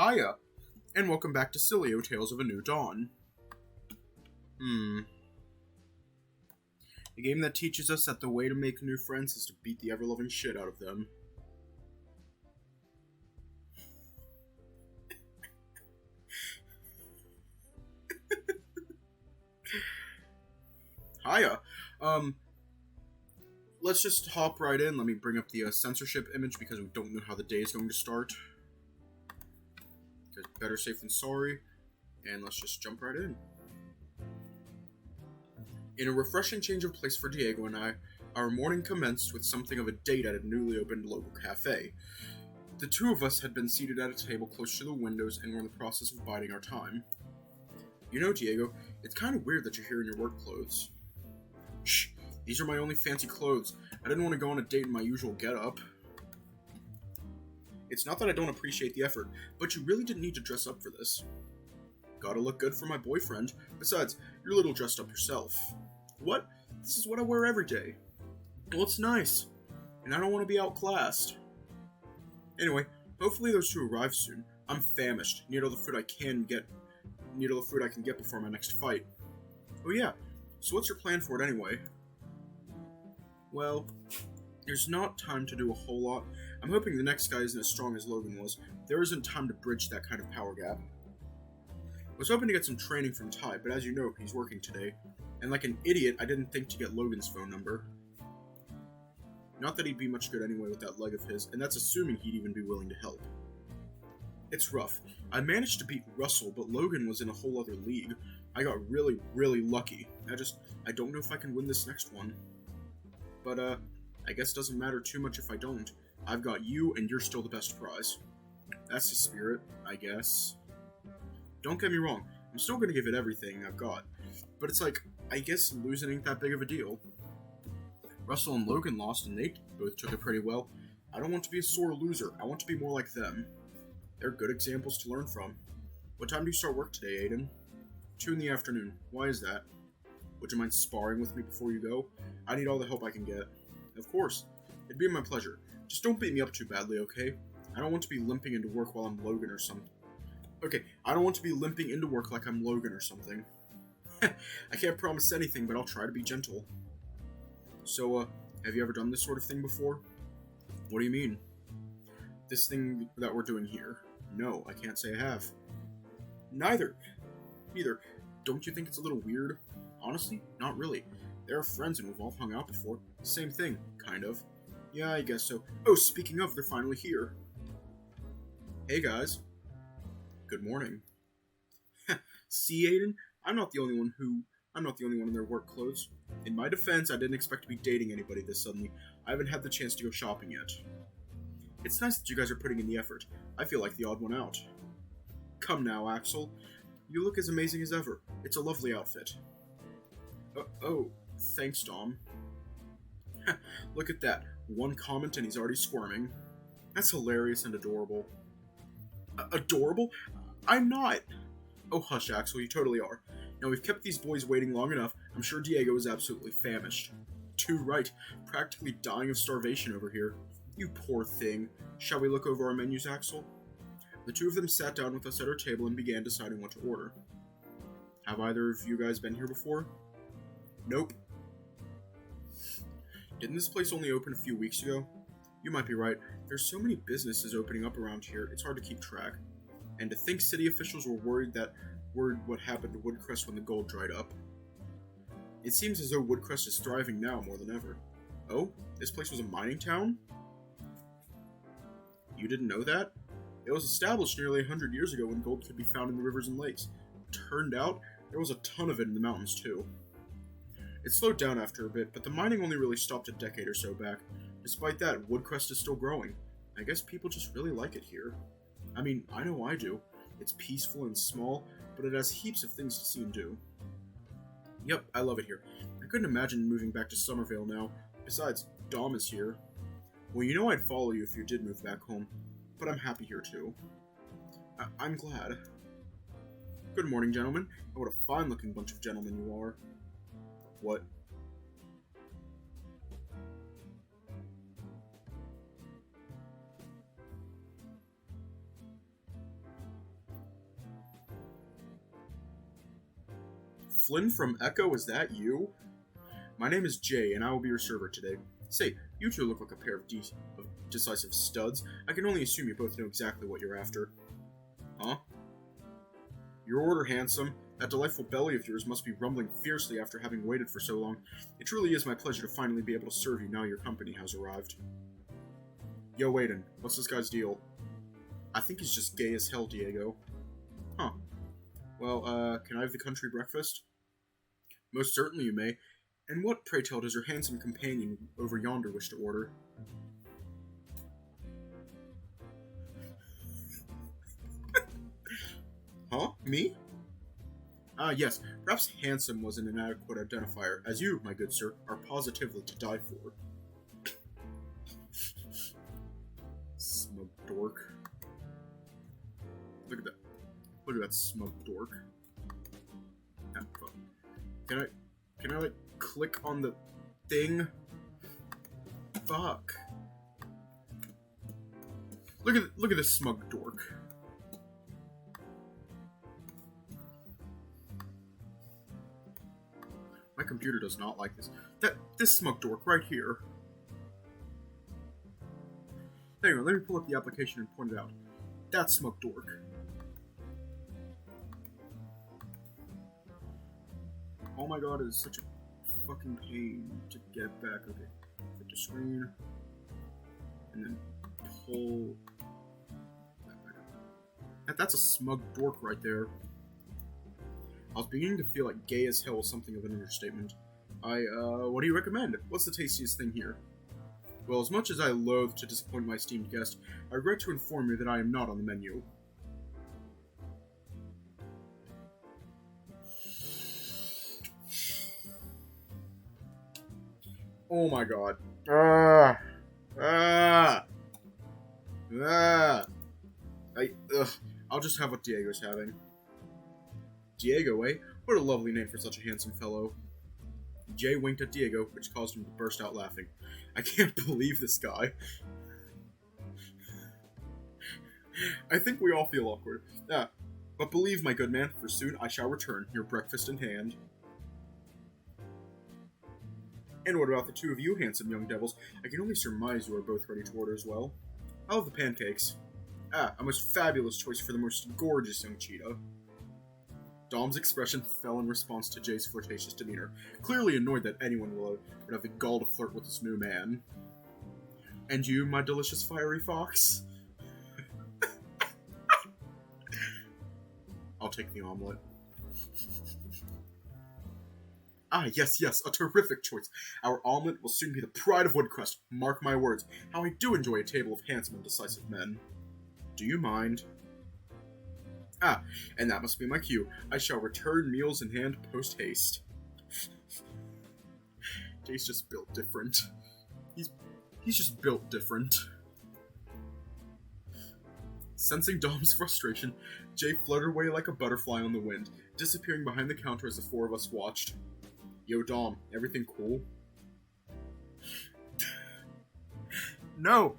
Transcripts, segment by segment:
Hiya, and welcome back to Sileo Tales of a New Dawn. A game that teaches us that the way to make new friends is to beat the ever-loving shit out of them. Hiya. Let's just hop right in. Let me bring up the censorship image because we don't know how the day is going to start. Because better safe than sorry. And let's just jump right in. In a refreshing change of place for Diego and I, our morning commenced with something of a date at a newly opened local cafe. The two of us had been seated at a table close to the windows and were in the process of biding our time. You know, Diego, it's kind of weird that you're here in your work clothes. Shh, these are my only fancy clothes. I didn't want to go on a date in my usual getup. It's not that I don't appreciate the effort, but you really didn't need to dress up for this. Gotta look good for my boyfriend. Besides, you're a little dressed up yourself. What? This is what I wear every day. Well, it's nice. And I don't want to be outclassed. Anyway, hopefully those two arrive soon. I'm famished. Need all the food I can get before my next fight. Oh yeah, so what's your plan for it anyway? Well, there's not time to do a whole lot. I'm hoping the next guy isn't as strong as Logan was. There isn't time to bridge that kind of power gap. I was hoping to get some training from Ty, but as you know, he's working today. And like an idiot, I didn't think to get Logan's phone number. Not that he'd be much good anyway with that leg of his, and that's assuming he'd even be willing to help. It's rough. I managed to beat Russell, but Logan was in a whole other league. I got really, really lucky. I don't know if I can win this next one. But, I guess it doesn't matter too much if I don't. I've got you, and you're still the best prize. That's the spirit, I guess. Don't get me wrong, I'm still gonna give it everything I've got. But it's like, I guess losing ain't that big of a deal. Russell and Logan lost, and they both took it pretty well. I don't want to be a sore loser. I want to be more like them. They're good examples to learn from. What time do you start work today, Aiden? 2 in the afternoon. Why is that? Would you mind sparring with me before you go? I need all the help I can get. Of course. It'd be my pleasure. Just don't beat me up too badly, okay? I don't want to be limping into work while I'm Logan or something. Okay, I don't want to be limping into work like I'm Logan or something. I can't promise anything, but I'll try to be gentle. So, have you ever done this sort of thing before? What do you mean? This thing that we're doing here. No, I can't say I have. Neither. Don't you think it's a little weird? Honestly, not really. They're friends and we've all hung out before. Same thing, kind of. Yeah, I guess so. Oh, speaking of, they're finally here. Hey guys. Good morning. See, Aiden? I'm not the only one in their work clothes. In my defense, I didn't expect to be dating anybody this suddenly. I haven't had the chance to go shopping yet. It's nice that you guys are putting in the effort. I feel like the odd one out. Come now, Axel. You look as amazing as ever. It's a lovely outfit. Oh, thanks, Dom. Look at that. One comment and he's already squirming. That's hilarious and adorable. Adorable? I'm not! Oh, hush, Axel, you totally are. Now, we've kept these boys waiting long enough. I'm sure Diego is absolutely famished. Too right. Practically dying of starvation over here. You poor thing. Shall we look over our menus, Axel? The two of them sat down with us at our table and began deciding what to order. Have either of you guys been here before? Nope. Didn't this place only open a few weeks ago? You might be right. There's so many businesses opening up around here, it's hard to keep track. And to think city officials were worried what happened to Woodcrest when the gold dried up. It seems as though Woodcrest is thriving now more than ever. Oh? This place was a mining town? You didn't know that? It was established nearly 100 years ago when gold could be found in the rivers and lakes. Turned out, there was a ton of it in the mountains too. It slowed down after a bit, but the mining only really stopped a decade or so back. Despite that, Woodcrest is still growing. I guess people just really like it here. I mean, I know I do. It's peaceful and small, but it has heaps of things to see and do. Yep, I love it here. I couldn't imagine moving back to Somervale now. Besides, Dom is here. Well, you know I'd follow you if you did move back home, but I'm happy here too. I'm glad. Good morning, gentlemen. And what a fine-looking bunch of gentlemen you are. What? Flynn from Echo, is that you? My name is Jay, and I will be your server today. Say, you two look like a pair of decisive studs. I can only assume you both know exactly what you're after. Huh? Your order, handsome. That delightful belly of yours must be rumbling fiercely after having waited for so long. It truly is my pleasure to finally be able to serve you now your company has arrived. Yo, Aiden, what's this guy's deal? I think he's just gay as hell, Diego. Huh. Well, can I have the country breakfast? Most certainly you may. And what, pray tell, does your handsome companion over yonder wish to order? Huh? Me? Ah, yes. Perhaps handsome was an inadequate identifier, as you, my good sir, are positively to die for. Smug dork. Look at that. Look at that smug dork. Ah, fuck. Can I, like, click on the thing? Fuck. Look at this smug dork. My computer does not like this. This smug dork right here. Hang on, let me pull up the application and point it out. That smug dork. Oh my god, it is such a fucking pain to get back. Okay, fit to screen. And then pull that back up. That's a smug dork right there. I was beginning to feel like gay as hell was something of an understatement. What do you recommend? What's the tastiest thing here? Well, as much as I loathe to disappoint my esteemed guest, I regret to inform you that I am not on the menu. Oh my god. I'll just have what Diego's having. Diego, eh? What a lovely name for such a handsome fellow. Jay winked at Diego, which caused him to burst out laughing. I can't believe this guy. I think we all feel awkward. But believe, my good man, for soon I shall return, your breakfast in hand. And what about the two of you, handsome young devils? I can only surmise you are both ready to order as well. I'll have the pancakes. A most fabulous choice for the most gorgeous young cheetah. Dom's expression fell in response to Jay's flirtatious demeanor, clearly annoyed that anyone would have the gall to flirt with this new man. And you, my delicious fiery fox? I'll take the omelet. Yes, a terrific choice. Our omelet will soon be the pride of Woodcrest. Mark my words. How I do enjoy a table of handsome and decisive men. Do you mind? And that must be my cue. I shall return meals in hand post-haste. Jay's just built different. He's just built different. Sensing Dom's frustration, Jay fluttered away like a butterfly on the wind, disappearing behind the counter as the four of us watched. Yo, Dom, everything cool? No,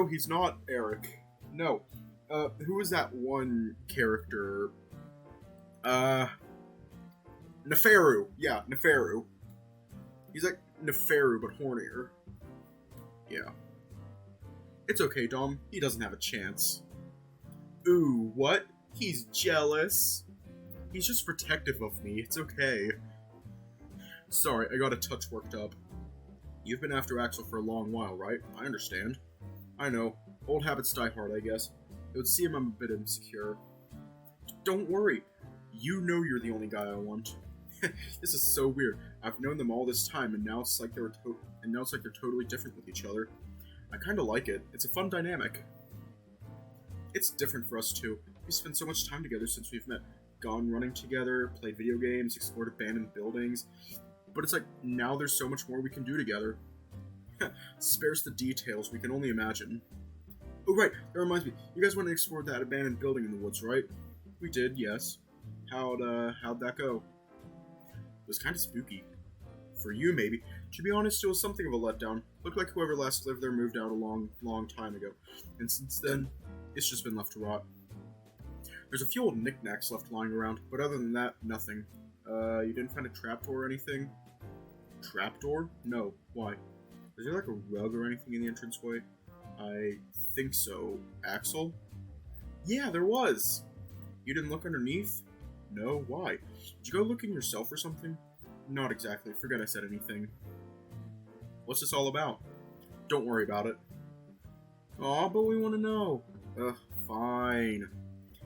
he's not, Eric. No. Who was that one character? Neferu. Yeah, Neferu. He's like Neferu, but hornier. Yeah. It's okay, Dom. He doesn't have a chance. Ooh, what? He's jealous? He's just protective of me. It's okay. Sorry, I got a touch worked up. You've been after Axel for a long while, right? I understand. I know. Old habits die hard, I guess. It would seem I'm a bit insecure. Don't worry. You know you're the only guy I want. This is so weird. I've known them all this time, and now it's like they're totally different with each other. I kind of like it. It's a fun dynamic. It's different for us too. We spent so much time together since we've met. Gone running together, played video games, explored abandoned buildings. But it's like, now there's so much more we can do together. Spares the details we can only imagine. Oh right, that reminds me. You guys went and explored that abandoned building in the woods, right? We did, yes. How'd that go? It was kind of spooky. For you, maybe. To be honest, it was something of a letdown. Looked like whoever last lived there moved out a long time ago. And since then, it's just been left to rot. There's a few old knickknacks left lying around, but other than that, nothing. You didn't find a trapdoor or anything? Trapdoor? No. Why? Is there like a rug or anything in the entranceway? I think so. Axel? Yeah, there was! You didn't look underneath? No, why? Did you go looking yourself or something? Not exactly. Forget I said anything. What's this all about? Don't worry about it. Aw, but we want to know. Ugh, fine.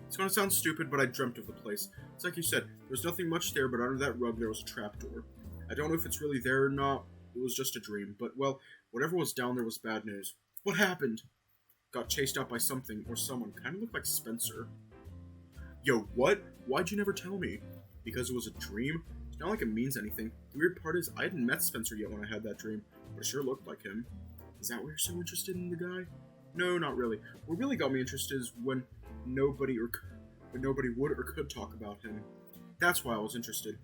It's gonna sound stupid, but I dreamt of the place. It's like you said, there was nothing much there, but under that rug there was a trapdoor. I don't know if it's really there or not. It was just a dream, but, well, whatever was down there was bad news. What happened? Got chased out by something or someone. Kinda looked like Spencer. Yo, what? Why'd you never tell me? Because it was a dream? It's not like it means anything. The weird part is, I hadn't met Spencer yet when I had that dream, but it sure looked like him. Is that why you're so interested in the guy? No, not really. What really got me interested is when nobody would or could talk about him. That's why I was interested.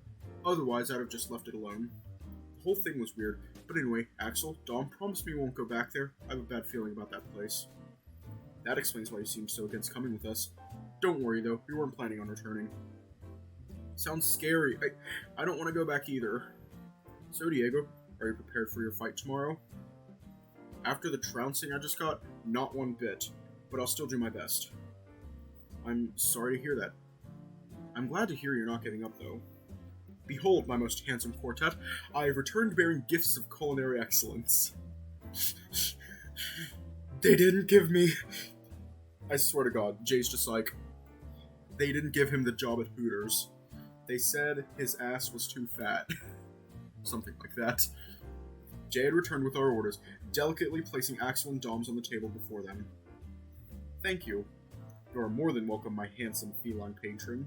Otherwise, I'd have just left it alone. The whole thing was weird. But anyway, Axel, Dom promised me we won't go back there. I have a bad feeling about that place. That explains why you seem so against coming with us. Don't worry, though. We weren't planning on returning. Sounds scary. I don't want to go back either. So, Diego, are you prepared for your fight tomorrow? After the trouncing I just got, not one bit. But I'll still do my best. I'm sorry to hear that. I'm glad to hear you're not giving up, though. Behold, my most handsome quartet, I have returned bearing gifts of culinary excellence. They didn't give me... I swear to God, Jay's just like... They didn't give him the job at Hooters. They said his ass was too fat. Something like that. Jay had returned with our orders, delicately placing Axel and Dom's on the table before them. Thank you. You are more than welcome, my handsome feline patron.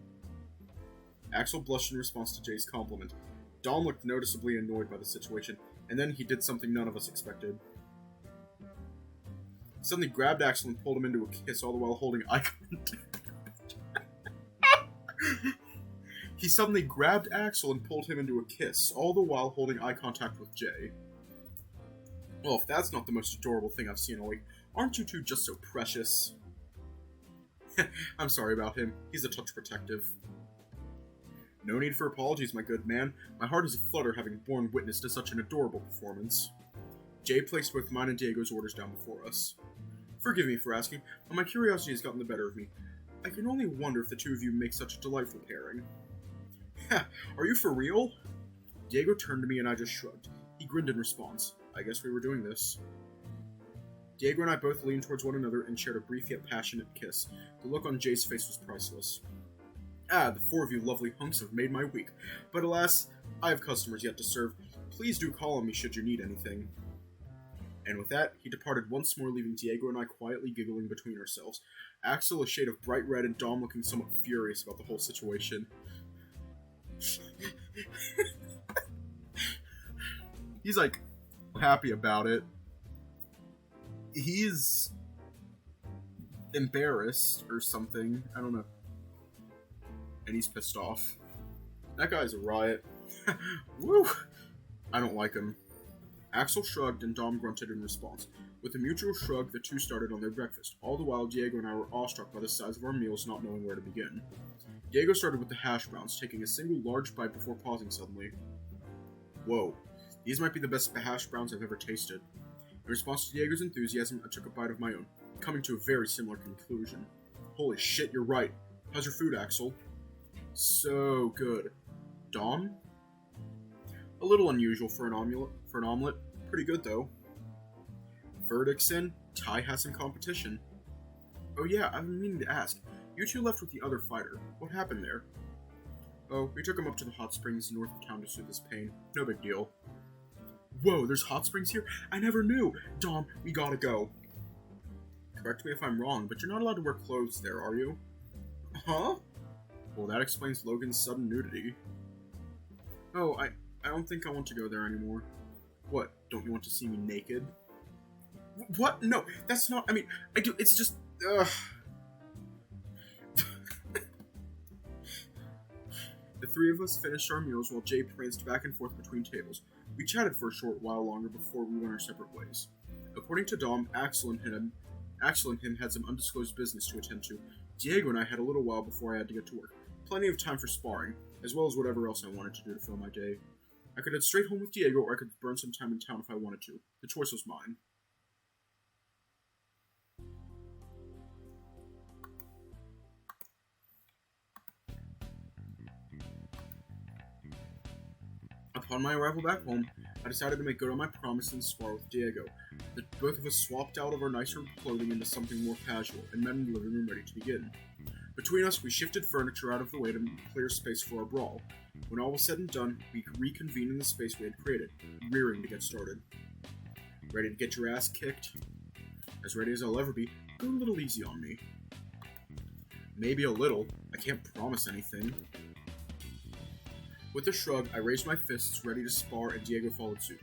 Axel blushed in response to Jay's compliment. Dom looked noticeably annoyed by the situation, and then he did something none of us expected. He suddenly grabbed Axel and pulled him into a kiss, all the while holding eye contact. He suddenly grabbed Axel and pulled him into a kiss, all the while holding eye contact with Jay. Well, if that's not the most adorable thing I've seen all week, aren't you two just so precious? I'm sorry about him. He's a touch protective. No need for apologies, my good man. My heart is aflutter having borne witness to such an adorable performance. Jay placed both mine and Diego's orders down before us. Forgive me for asking, but my curiosity has gotten the better of me. I can only wonder if the two of you make such a delightful pairing. Ha! Are you for real? Diego turned to me and I just shrugged. He grinned in response. I guess we were doing this. Diego and I both leaned towards one another and shared a brief yet passionate kiss. The look on Jay's face was priceless. Ah, the four of you lovely hunks have made my week. But alas, I have customers yet to serve. Please do call on me should you need anything. And with that, he departed once more, leaving Diego and I quietly giggling between ourselves. Axel a shade of bright red and Dom looking somewhat furious about the whole situation. He's like, happy about it. He's embarrassed or something. I don't know. And he's pissed off. That guy's a riot. Woo! I don't like him. Axel shrugged and Dom grunted in response. With a mutual shrug, the two started on their breakfast. All the while, Diego and I were awestruck by the size of our meals, not knowing where to begin. Diego started with the hash browns, taking a single large bite before pausing suddenly. Whoa, these might be the best hash browns I've ever tasted. In response to Diego's enthusiasm, I took a bite of my own, coming to a very similar conclusion. Holy shit, you're right. How's your food, Axel? So good. Dom? A little unusual for an omelet. Pretty good, though. Verdicts in, Ty has some competition. Oh yeah, I've been meaning to ask. You two left with the other fighter. What happened there? Oh, we took him up to the hot springs north of town to soothe his pain. No big deal. Whoa, there's hot springs here? I never knew! Dom, we gotta go. Correct me if I'm wrong, but you're not allowed to wear clothes there, are you? Huh? Well, that explains Logan's sudden nudity. Oh, I don't think I want to go there anymore. What, don't you want to see me naked? What? No, that's not, I do, it's just, ugh. The three of us finished our meals while Jay pranced back and forth between tables. We chatted for a short while longer before we went our separate ways. According to Dom, Axel and him had some undisclosed business to attend to. Diego and I had a little while before I had to get to work. plenty of time for sparring, as well as whatever else I wanted to do to fill my day. I could head straight home with Diego, or I could burn some time in town if I wanted to. The choice was mine. Upon my arrival back home, I decided to make good on my promise and spar with Diego. Both of us swapped out of our nicer clothing into something more casual, and met in the living room ready to begin. Between us, we shifted furniture out of the way to clear space for our brawl. When all was said and done, we reconvened in the space we had created, rearing to get started. Ready to get your ass kicked? As ready as I'll ever be, go a little easy on me. Maybe a little. I can't promise anything. With a shrug, I raised my fists, ready to spar, and Diego followed suit.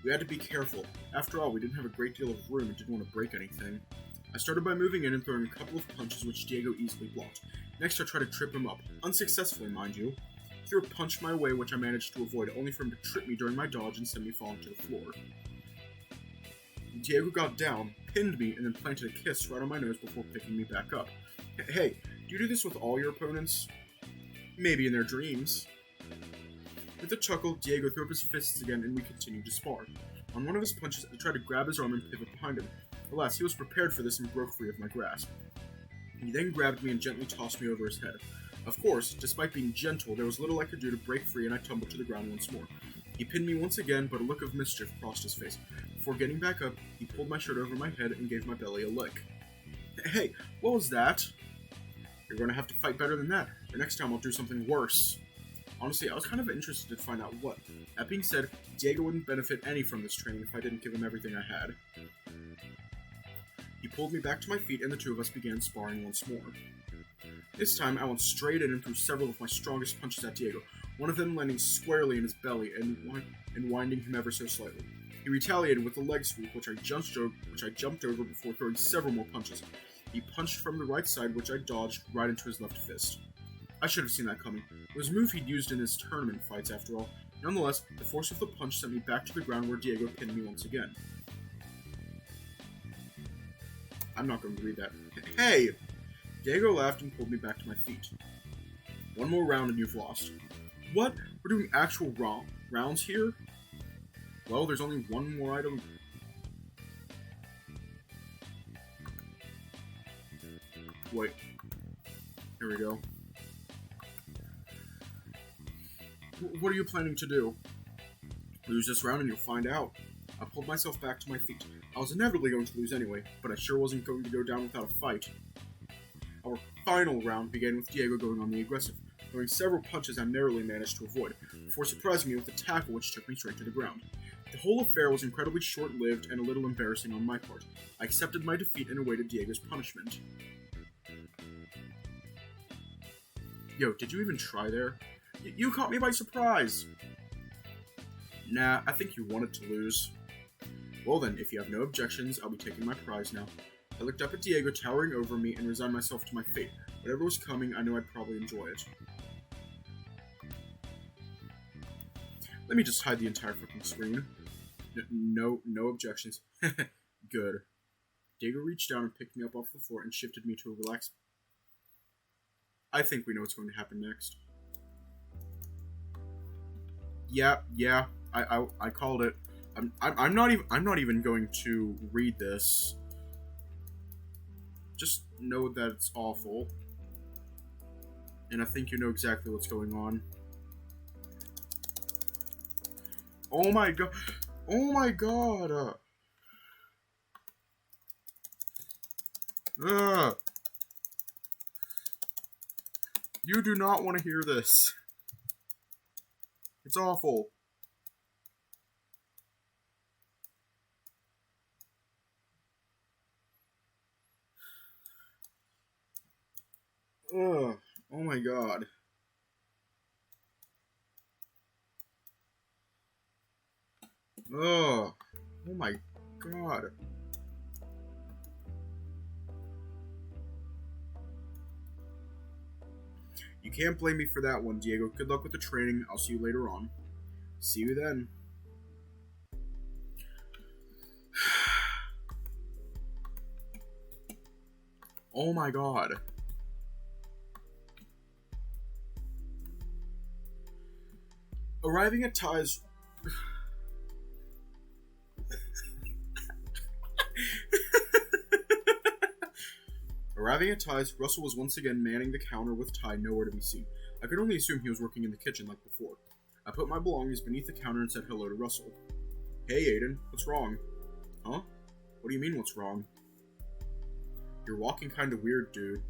We had to be careful. After all, we didn't have a great deal of room and didn't want to break anything. I started by moving in and throwing a couple of punches which Diego easily blocked. Next, I tried to trip him up. Unsuccessfully, mind you. He threw a punch my way, which I managed to avoid, only for him to trip me during my dodge and send me falling to the floor. Diego got down, pinned me, and then planted a kiss right on my nose before picking me back up. Hey, do you do this with all your opponents? Maybe in their dreams. With a chuckle, Diego threw up his fists again, and we continued to spar. On one of his punches, I tried to grab his arm and pivot behind him. Alas, he was prepared for this and broke free of my grasp. He then grabbed me and gently tossed me over his head. Of course, despite being gentle, there was little I could do to break free, and I tumbled to the ground once more. He pinned me once again, but a look of mischief crossed his face. Before getting back up, he pulled my shirt over my head and gave my belly a lick. Hey, what was that? You're going to have to fight better than that, or next time I'll do something worse. Honestly, I was kind of interested to find out what. That being said, Diego wouldn't benefit any from this training if I didn't give him everything I had. He pulled me back to my feet, and the two of us began sparring once more. This time, I went straight in and threw several of my strongest punches at Diego, one of them landing squarely in his belly and winding him ever so slightly. He retaliated with a leg sweep, which I jumped over before throwing several more punches. He punched from the right side, which I dodged right into his left fist. I should have seen that coming. It was a move he'd used in his tournament fights, after all. Nonetheless, the force of the punch sent me back to the ground where Diego pinned me once again. I'm not going to read that. Hey! Diego laughed and pulled me back to my feet. One more round and you've lost. What? We're doing actual rounds here? Well, there's only one more item. Wait. Here we go. What are you planning to do? Lose this round and you'll find out. I pulled myself back to my feet. I was inevitably going to lose anyway, but I sure wasn't going to go down without a fight. Our final round began with Diego going on the aggressive, throwing several punches I narrowly managed to avoid, before surprising me with a tackle which took me straight to the ground. The whole affair was incredibly short-lived and a little embarrassing on my part. I accepted my defeat and awaited Diego's punishment. Yo, did you even try there? You caught me by surprise! Nah, I think you wanted to lose. Well then, if you have no objections, I'll be taking my prize now. I looked up at Diego towering over me and resigned myself to my fate. Whatever was coming, I knew I'd probably enjoy it. Let me just hide the entire fucking screen. No objections. Good. Diego reached down and picked me up off the floor and shifted me to a relaxed... I think we know what's going to happen next. Yeah, I called it. I'm not even going to read this. Just know that it's awful. And I think you know exactly what's going on. Oh my god. Oh my god. You do not want to hear this. It's awful. Ugh. Oh my god. Ugh. Oh my god. You can't blame me for that one, Diego. Good luck with the training. I'll see you later on. See you then. Oh my god. Arriving at Ty's... Arriving at Ty's, Russell was once again manning the counter with Ty nowhere to be seen. I could only assume he was working in the kitchen like before. I put my belongings beneath the counter and said hello to Russell. Hey, Aiden, what's wrong? Huh? What do you mean, what's wrong? You're walking kinda weird, dude.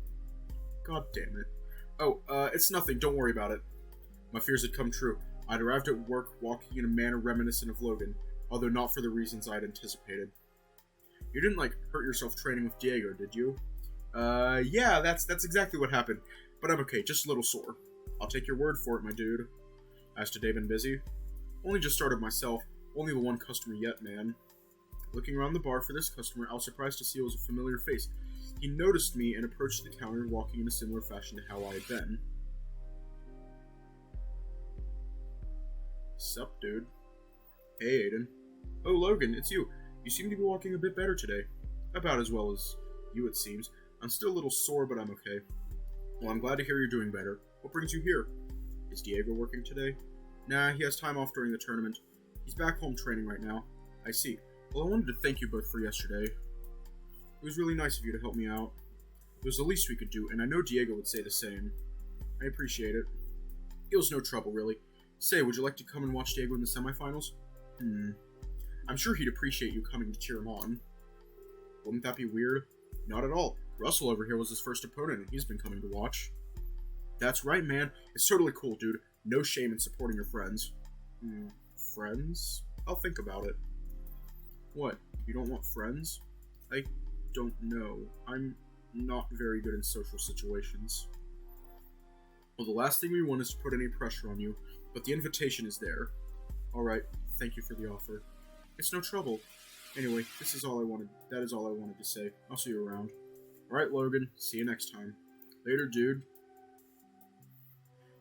God damn it. Oh, it's nothing, don't worry about it. My fears had come true. I'd arrived at work walking in a manner reminiscent of Logan, although not for the reasons I'd anticipated. You didn't, hurt yourself training with Diego, did you? Yeah, that's exactly what happened. But I'm okay, just a little sore. I'll take your word for it, my dude. As to day been busy? Only just started myself. Only the one customer yet, man. Looking around the bar for this customer, I was surprised to see it was a familiar face. He noticed me and approached the counter, walking in a similar fashion to how I had been. Sup, dude? Hey, Aiden. Oh, Logan, it's you. You seem to be walking a bit better today. About as well as you, it seems. I'm still a little sore, but I'm okay. Well, I'm glad to hear you're doing better. What brings you here? Is Diego working today? Nah, he has time off during the tournament. He's back home training right now. I see. Well, I wanted to thank you both for yesterday. It was really nice of you to help me out. It was the least we could do, and I know Diego would say the same. I appreciate it. It was no trouble, really. Say, would you like to come and watch Diego in the semifinals? I'm sure he'd appreciate you coming to cheer him on. Wouldn't that be weird? Not at all. Russell over here was his first opponent, and he's been coming to watch. That's right, man. It's totally cool, dude. No shame in supporting your friends. Friends? I'll think about it. What? You don't want friends? I don't know. I'm not very good in social situations. Well, the last thing we want is to put any pressure on you, but the invitation is there. Alright, thank you for the offer. It's no trouble. Anyway, that is all I wanted to say. I'll see you around. Alright, Logan, see you next time. Later, dude.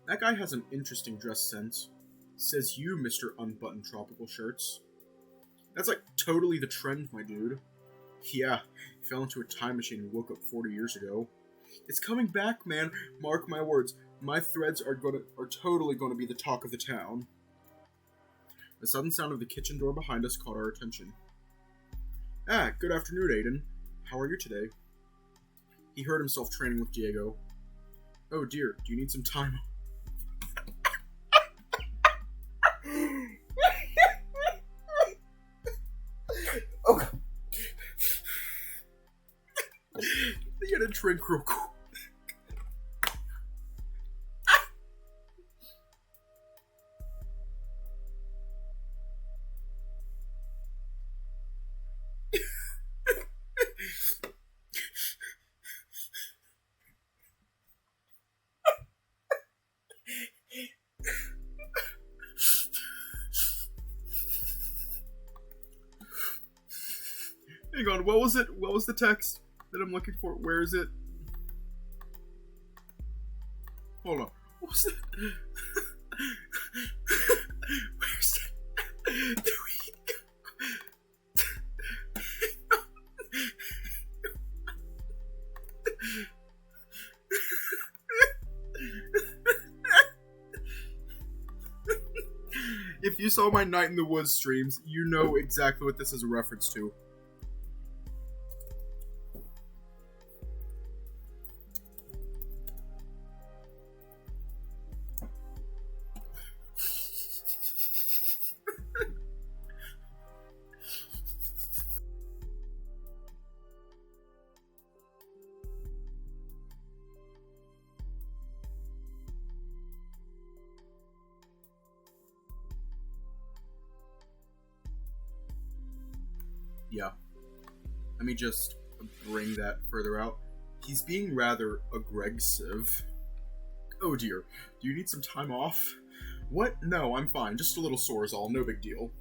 That guy has an interesting dress sense. Says you, Mr. Unbuttoned Tropical Shirts. That's totally the trend, my dude. Yeah, fell into a time machine and woke up 40 years ago. It's coming back, man. Mark my words. My threads are totally gonna be the talk of the town. The sudden sound of the kitchen door behind us caught our attention. Ah, good afternoon, Aiden. How are you today? He heard himself training with Diego. Oh dear, do you need some time? Oh, they gotta drink real quick. Hang on, what was it? What was the text that I'm looking for? Where is it? Hold on. What was it? Where's it? If you saw my Night in the Woods streams, you know exactly what this is a reference to. Yeah. Let me just bring that further out. He's being rather aggressive. Oh dear. Do you need some time off? What? No, I'm fine. Just a little sore is all. No big deal.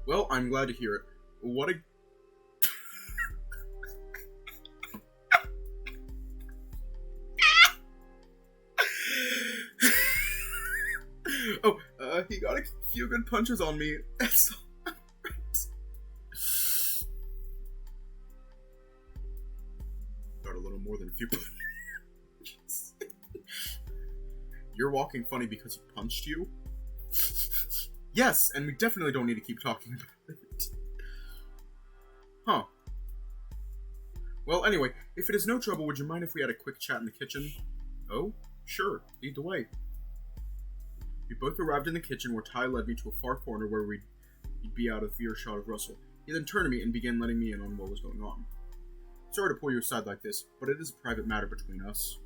Well, I'm glad to hear it. What a... he got a few good punches on me. That's all. Got a little more than a few punches. You're walking funny because he punched you? Yes, and we definitely don't need to keep talking about it. Huh. Well, anyway, if it is no trouble, would you mind if we had a quick chat in the kitchen? Oh, sure, lead the way. We both arrived in the kitchen where Ty led me to a far corner where we'd be out of earshot of Russell. He then turned to me and began letting me in on what was going on. Sorry to pull you aside like this, but it is a private matter between us.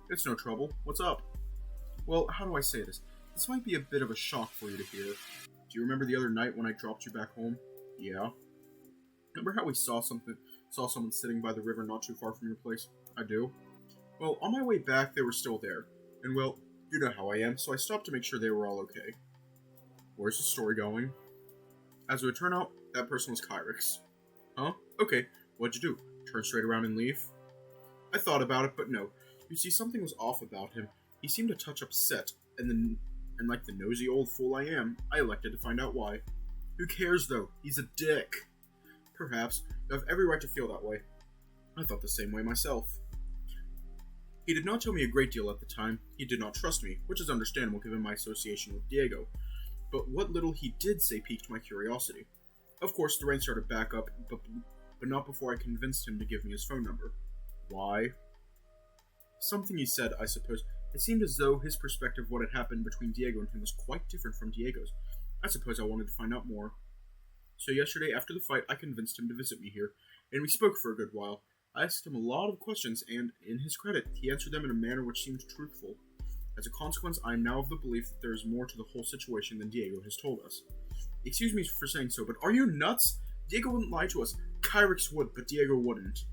It's no trouble. What's up? Well, how do I say this? This might be a bit of a shock for you to hear. Do you remember the other night when I dropped you back home? Yeah. Remember how we saw someone sitting by the river not too far from your place? I do. Well, on my way back, they were still there. And well, you know how I am, so I stopped to make sure they were all okay. Where's the story going? As it would turn out, that person was Kyrix. Huh? Okay, what'd you do? Turn straight around and leave? I thought about it, but no. You see, something was off about him. He seemed a touch upset, and like the nosy old fool I am, I elected to find out why. Who cares, though? He's a dick. Perhaps. You have every right to feel that way. I thought the same way myself. He did not tell me a great deal at the time. He did not trust me, which is understandable given my association with Diego. But what little he did say piqued my curiosity. Of course, the rain started back up, but not before I convinced him to give me his phone number. Why? Something he said, I suppose. It seemed as though his perspective of what had happened between Diego and him was quite different from Diego's. I suppose I wanted to find out more. So yesterday, after the fight, I convinced him to visit me here, and we spoke for a good while. I asked him a lot of questions, and, in his credit, he answered them in a manner which seemed truthful. As a consequence, I am now of the belief that there is more to the whole situation than Diego has told us. Excuse me for saying so, but are you nuts? Diego wouldn't lie to us. Kyrix would, but Diego wouldn't.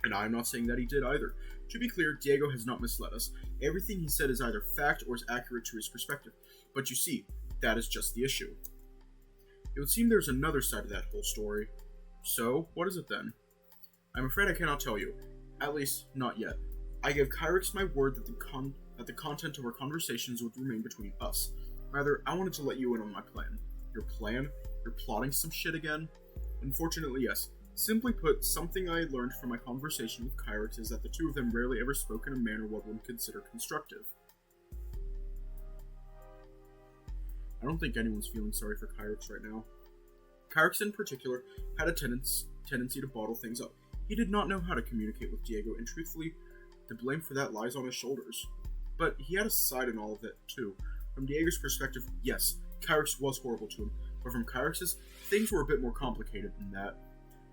And I am not saying that he did either. To be clear, Diego has not misled us. Everything he said is either fact or is accurate to his perspective. But you see, that is just the issue. It would seem there's another side to that whole story. So, what is it then? I'm afraid I cannot tell you. At least, not yet. I gave Kyrix my word that the content of our conversations would remain between us. Rather, I wanted to let you in on my plan. Your plan? You're plotting some shit again? Unfortunately, yes. Simply put, something I learned from my conversation with Kyrix is that the two of them rarely ever spoke in a manner one would consider constructive. I don't think anyone's feeling sorry for Kyrix right now. Kyrix in particular had a tendency to bottle things up. He did not know how to communicate with Diego, and truthfully, the blame for that lies on his shoulders. But he had a side in all of it, too. From Diego's perspective, yes, Kyrix was horrible to him, but from Kyrix's, things were a bit more complicated than that.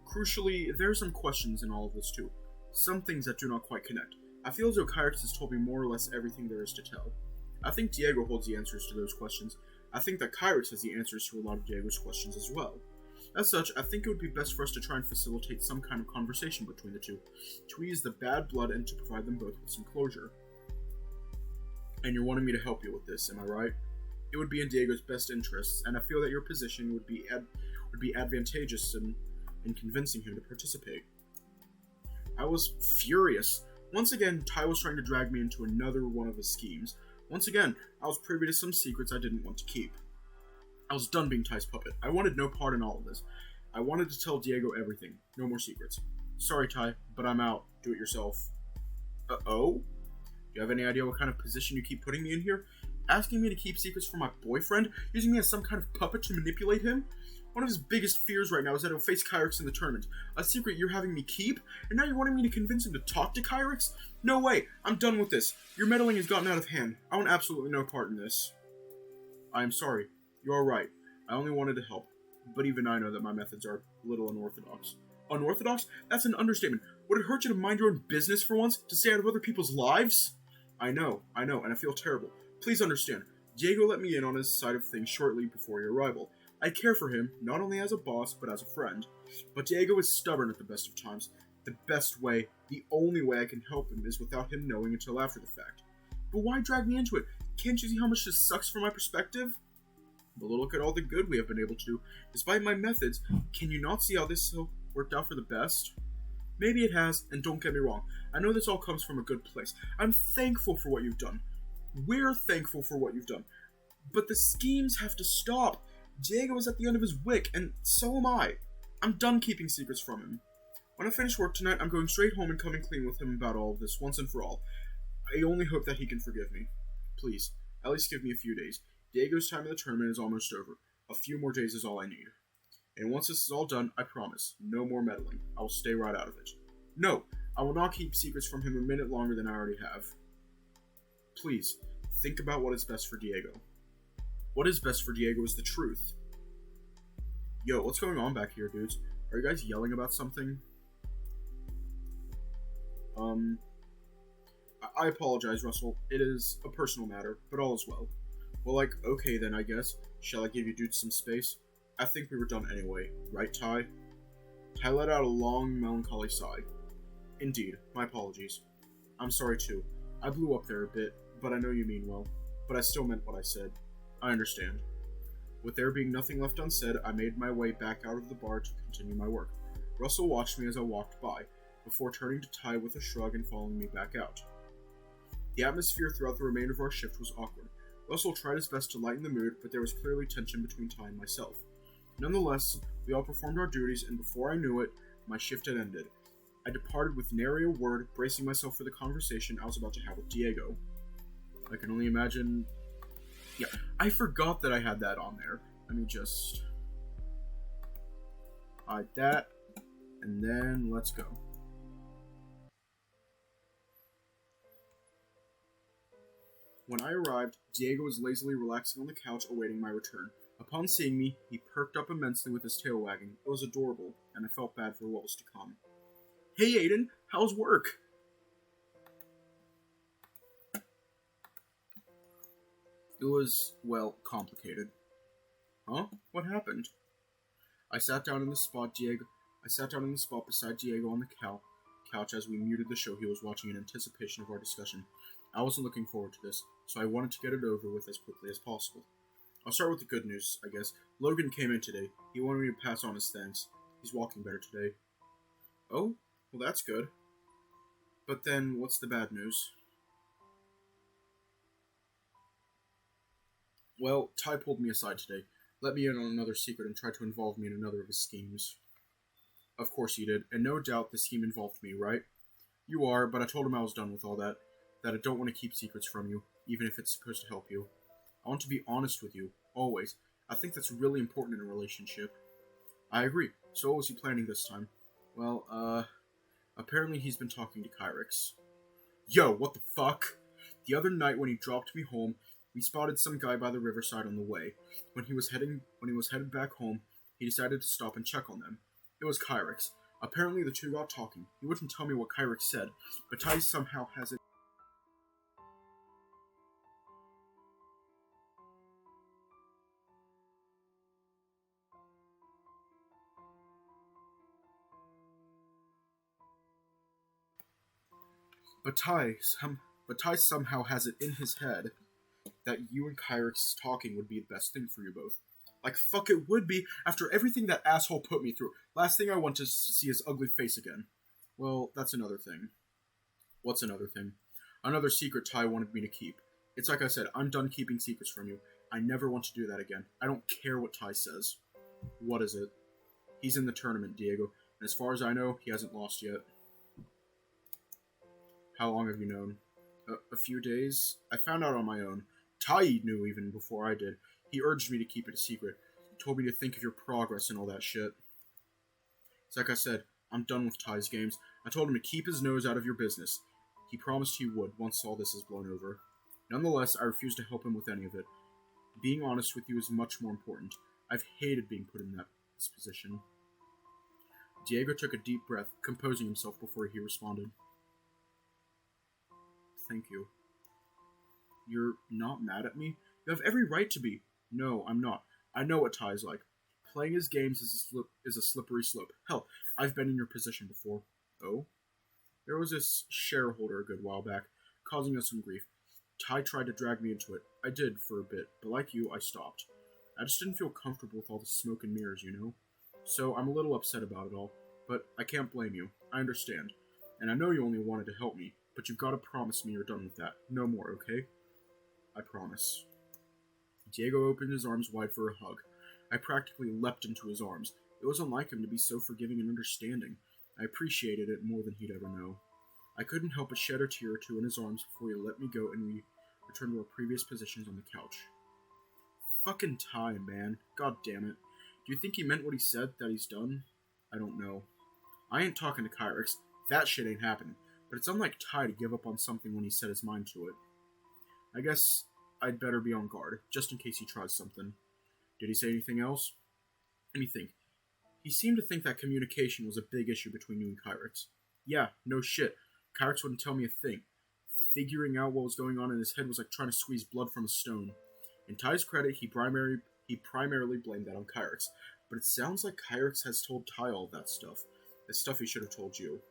Crucially, there are some questions in all of this, too. Some things that do not quite connect. I feel as though Kyrix has told me more or less everything there is to tell. I think Diego holds the answers to those questions. I think that Kyrix has the answers to a lot of Diego's questions as well. As such, I think it would be best for us to try and facilitate some kind of conversation between the two, to ease the bad blood and to provide them both with some closure. And you're wanting me to help you with this, am I right? It would be in Diego's best interests, and I feel that your position would be advantageous in convincing him to participate. I was furious. Once again, Ty was trying to drag me into another one of his schemes. Once again, I was privy to some secrets I didn't want to keep. I was done being Ty's puppet. I wanted no part in all of this. I wanted to tell Diego everything. No more secrets. Sorry, Ty, but I'm out. Do it yourself. Uh-oh? Do you have any idea what kind of position you keep putting me in here? Asking me to keep secrets from my boyfriend? Using me as some kind of puppet to manipulate him? One of his biggest fears right now is that he'll face Kyrix in the tournament. A secret you're having me keep? And now you're wanting me to convince him to talk to Kyrix? No way! I'm done with this. Your meddling has gotten out of hand. I want absolutely no part in this. I am sorry. You are right. I only wanted to help. But even I know that my methods are a little unorthodox. Unorthodox? That's an understatement. Would it hurt you to mind your own business for once? To stay out of other people's lives? I know, and I feel terrible. Please understand. Diego let me in on his side of things shortly before your arrival. I care for him, not only as a boss, but as a friend. But Diego is stubborn at the best of times. The best way, the only way I can help him is without him knowing until after the fact. But why drag me into it? Can't you see how much this sucks from my perspective? But look at all the good we have been able to do. Despite my methods, can you not see how this worked out for the best? Maybe it has, and don't get me wrong. I know this all comes from a good place. I'm thankful for what you've done. We're thankful for what you've done. But the schemes have to stop. Diego is at the end of his wick, and so am I. I'm done keeping secrets from him. When I finish work tonight, I'm going straight home and coming clean with him about all of this once and for all. I only hope that he can forgive me. Please, at least give me a few days. Diego's time in the tournament is almost over. A few more days is all I need. And once this is all done, I promise, no more meddling. I will stay right out of it. No, I will not keep secrets from him a minute longer than I already have. Please, think about what is best for Diego. What is best for Diego is the truth. Yo, what's going on back here, dudes? Are you guys yelling about something? I apologize, Russell. It is a personal matter, but all is well. Well, okay then, I guess. Shall I give you dudes some space? I think we were done anyway, right, Ty? Ty let out a long, melancholy sigh. Indeed, my apologies. I'm sorry too. I blew up there a bit, but I know you mean well. But I still meant what I said. I understand. With there being nothing left unsaid, I made my way back out of the bar to continue my work. Russell watched me as I walked by, before turning to Ty with a shrug and following me back out. The atmosphere throughout the remainder of our shift was awkward. Russell tried his best to lighten the mood, but there was clearly tension between Ty and myself. Nonetheless, we all performed our duties, and before I knew it, my shift had ended. I departed with nary a word, bracing myself for the conversation I was about to have with Diego. I can only imagine... Yeah, I forgot that I had that on there. Let me just... hide that, and then let's go. When I arrived, Diego was lazily relaxing on the couch awaiting my return. Upon seeing me, he perked up immensely with his tail wagging. It was adorable, and I felt bad for what was to come. Hey Aiden, how's work? It was, well, complicated. Huh? What happened? I sat down in the spot beside Diego on the couch as we muted the show he was watching in anticipation of our discussion. I wasn't looking forward to this, so I wanted to get it over with as quickly as possible. I'll start with the good news, I guess. Logan came in today. He wanted me to pass on his thanks. He's walking better today. Oh? Well, that's good. But then, what's the bad news? Well, Ty pulled me aside today, let me in on another secret, and tried to involve me in another of his schemes. Of course he did, and no doubt the scheme involved me, right? You are, but I told him I was done with all that I don't want to keep secrets from you, even if it's supposed to help you. I want to be honest with you, always. I think that's really important in a relationship. I agree. So what was he planning this time? Well, apparently he's been talking to Kyrix. Yo, what the fuck? The other night when he dropped me home, we spotted some guy by the riverside on the way. When he was headed back home, he decided to stop and check on them. It was Kyrix. Apparently the two got talking. He wouldn't tell me what Kyrix said, but Ty somehow has it. But Ty somehow has it in his head that you and Kyrix talking would be the best thing for you both. Like, fuck it would be, after everything that asshole put me through. Last thing I want is to see his ugly face again. Well, that's another thing. What's another thing? Another secret Ty wanted me to keep. It's like I said, I'm done keeping secrets from you. I never want to do that again. I don't care what Ty says. What is it? He's in the tournament, Diego, and as far as I know, he hasn't lost yet. How long have you known? A few days. I found out on my own. Ty knew even before I did. He urged me to keep it a secret. He told me to think of your progress and all that shit. It's like I said, I'm done with Ty's games. I told him to keep his nose out of your business. He promised he would once all this is blown over. Nonetheless, I refuse to help him with any of it. Being honest with you is much more important. I've hated being put in this position. Diego took a deep breath, composing himself before he responded. Thank you. You're not mad at me? You have every right to be. No, I'm not. I know what Ty's like. Playing his games is a slippery slope. Hell, I've been in your position before. Oh? There was this shareholder a good while back, causing us some grief. Ty tried to drag me into it. I did, for a bit, but like you, I stopped. I just didn't feel comfortable with all the smoke and mirrors, you know? So I'm a little upset about it all, but I can't blame you. I understand. And I know you only wanted to help me, but you've got to promise me you're done with that. No more, okay? I promise. Diego opened his arms wide for a hug. I practically leapt into his arms. It was unlike him to be so forgiving and understanding. I appreciated it more than he'd ever know. I couldn't help but shed a tear or two in his arms before he let me go and we returned to our previous positions on the couch. fucking time, man. God damn it. Do you think he meant what he said, that he's done? I don't know. I ain't talking to Kyrix. That shit ain't happening. But it's unlike Ty to give up on something when he set his mind to it. I guess I'd better be on guard, just in case he tries something. Did he say anything else? Let me think. He seemed to think that communication was a big issue between you and Kyrix. Yeah, no shit. Kyrix wouldn't tell me a thing. Figuring out what was going on in his head was like trying to squeeze blood from a stone. In Ty's credit, he primarily blamed that on Kyrix, but it sounds like Kyrix has told Ty all that stuff. The stuff he should have told you.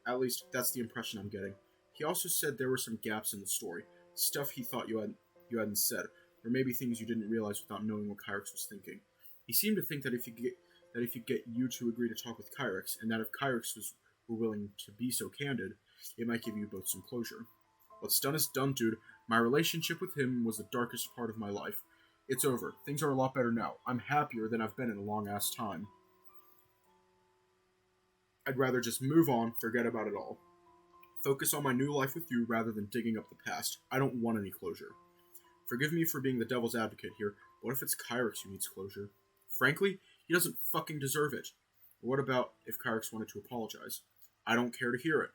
At least, that's the impression I'm getting. He also said there were some gaps in the story. Stuff he thought you hadn't said, or maybe things you didn't realize without knowing what Kyrix was thinking. He seemed to think that if you get you to agree to talk with Kyrix, and that if Kyrix were willing to be so candid, it might give you both some closure. What's done is done, dude. My relationship with him was the darkest part of my life. It's over. Things are a lot better now. I'm happier than I've been in a long-ass time. I'd rather just move on, forget about it all. Focus on my new life with you rather than digging up the past. I don't want any closure. Forgive me for being the devil's advocate here, but what if it's Kyrix who needs closure? Frankly, he doesn't fucking deserve it. Or what about if Kyrix wanted to apologize? I don't care to hear it.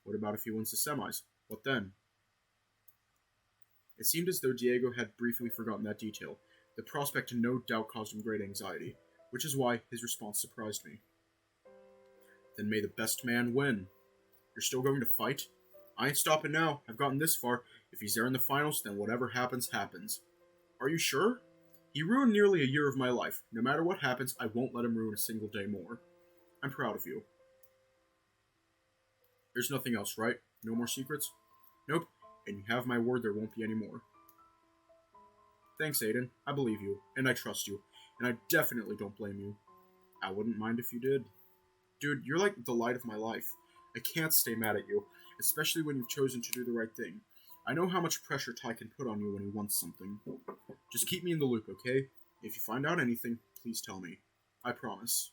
What about if he wins the semis? What then? It seemed as though Diego had briefly forgotten that detail. The prospect no doubt caused him great anxiety, which is why his response surprised me. Then may the best man win. You're still going to fight? I ain't stopping now. I've gotten this far. If he's there in the finals, then whatever happens, happens. Are you sure? He ruined nearly a year of my life. No matter what happens, I won't let him ruin a single day more. I'm proud of you. There's nothing else, right? No more secrets? Nope. And you have my word there won't be any more. Thanks, Aiden. I believe you, and I trust you, and I definitely don't blame you. I wouldn't mind if you did. Dude, you're like the light of my life. I can't stay mad at you, especially when you've chosen to do the right thing. I know how much pressure Ty can put on you when he wants something. Just keep me in the loop, okay? If you find out anything, please tell me. I promise.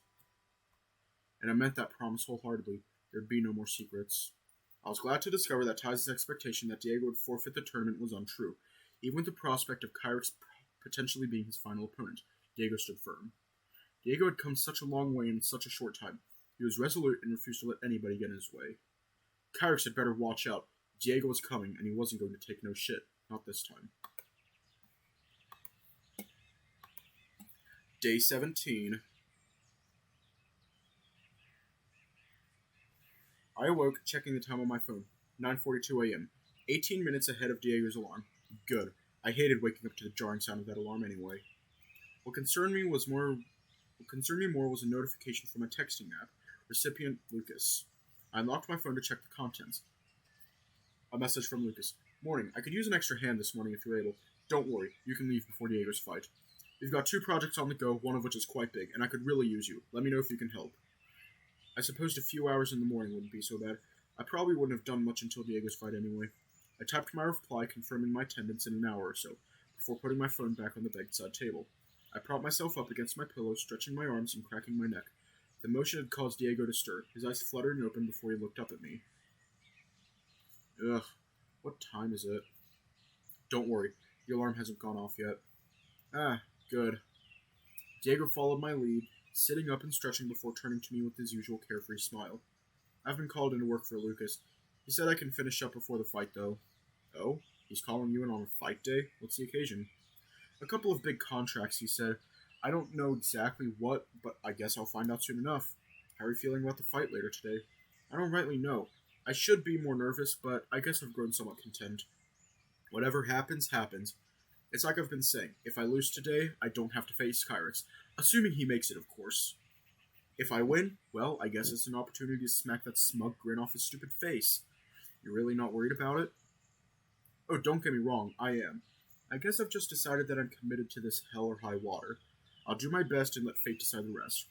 And I meant that promise wholeheartedly. There'd be no more secrets. I was glad to discover that Ty's expectation that Diego would forfeit the tournament was untrue. Even with the prospect of Kyrix potentially being his final opponent, Diego stood firm. Diego had come such a long way in such a short time. He was resolute and refused to let anybody get in his way. Kyrix had better watch out. Diego was coming, and he wasn't going to take no shit. Not this time. Day 17. I awoke, checking the time on my phone. 9:42 a.m. 18 minutes ahead of Diego's alarm. Good. I hated waking up to the jarring sound of that alarm anyway. What concerned me more was a notification from my texting app. Recipient Lucas. I unlocked my phone to check the contents. A message from Lucas. Morning. I could use an extra hand this morning if you're able. Don't worry. You can leave before Diego's fight. We've got 2 projects on the go, one of which is quite big, and I could really use you. Let me know if you can help. I supposed a few hours in the morning wouldn't be so bad. I probably wouldn't have done much until Diego's fight anyway. I typed my reply confirming my attendance in an hour or so, before putting my phone back on the bedside table. I propped myself up against my pillow, stretching my arms and cracking my neck. The motion had caused Diego to stir. His eyes fluttered and opened before he looked up at me. Ugh, what time is it? Don't worry, the alarm hasn't gone off yet. Ah, good. Diego followed my lead, sitting up and stretching before turning to me with his usual carefree smile. I've been called into work for Lucas. He said I can finish up before the fight, though. Oh? He's calling you in on a fight day? What's the occasion? A couple of big contracts, he said. I don't know exactly what, but I guess I'll find out soon enough. How are you feeling about the fight later today? I don't rightly know. I should be more nervous, but I guess I've grown somewhat content. Whatever happens, happens. It's like I've been saying, if I lose today, I don't have to face Kyrix. Assuming he makes it, of course. If I win, well, I guess it's an opportunity to smack that smug grin off his stupid face. You're really not worried about it? Oh, don't get me wrong, I am. I guess I've just decided that I'm committed to this hell or high water. I'll do my best and let fate decide the rest.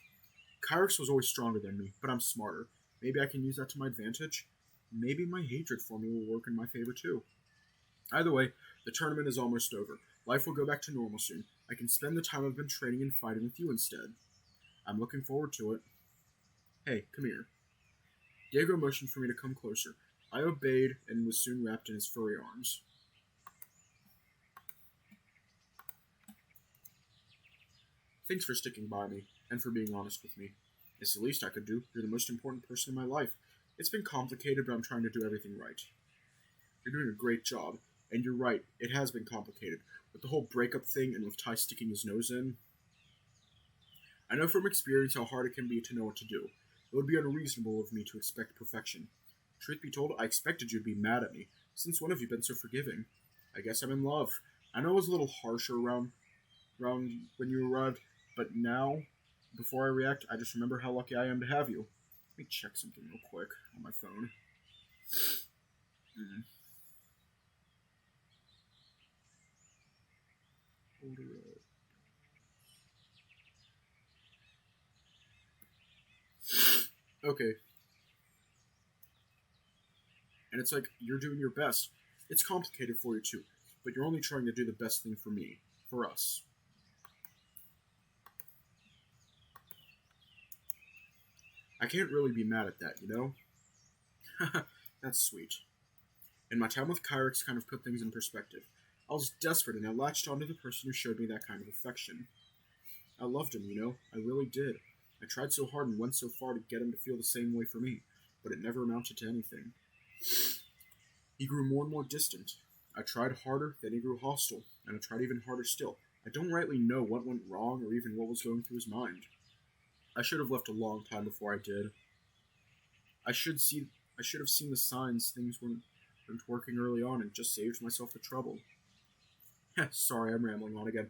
Kyrix was always stronger than me, but I'm smarter. Maybe I can use that to my advantage. Maybe my hatred for me will work in my favor too. Either way, the tournament is almost over. Life will go back to normal soon. I can spend the time I've been training and fighting with you instead. I'm looking forward to it. Hey, come here. Diego motioned for me to come closer. I obeyed and was soon wrapped in his furry arms. Thanks for sticking by me, and for being honest with me. It's the least I could do. You're the most important person in my life. It's been complicated, but I'm trying to do everything right. You're doing a great job, and you're right, it has been complicated. With the whole breakup thing and with Ty sticking his nose in, I know from experience how hard it can be to know what to do. It would be unreasonable of me to expect perfection. Truth be told, I expected you to be mad at me. Since when have you been so forgiving? I guess I'm in love. I know I was a little harsher around when you arrived, but now, before I react, I just remember how lucky I am to have you. Let me check something real quick on my phone. Order Okay. And it's like, you're doing your best. It's complicated for you too, but you're only trying to do the best thing for me. For us. I can't really be mad at that, you know? That's sweet. And my time with Kyrix kind of put things in perspective. I was desperate and I latched onto the person who showed me that kind of affection. I loved him, you know? I really did. I tried so hard and went so far to get him to feel the same way for me, but it never amounted to anything. He grew more and more distant. I tried harder, then he grew hostile, and I tried even harder still. I don't rightly know what went wrong or even what was going through his mind. I should have left a long time before I did. I should have seen the signs things weren't working early on and just saved myself the trouble. Sorry, I'm rambling on again.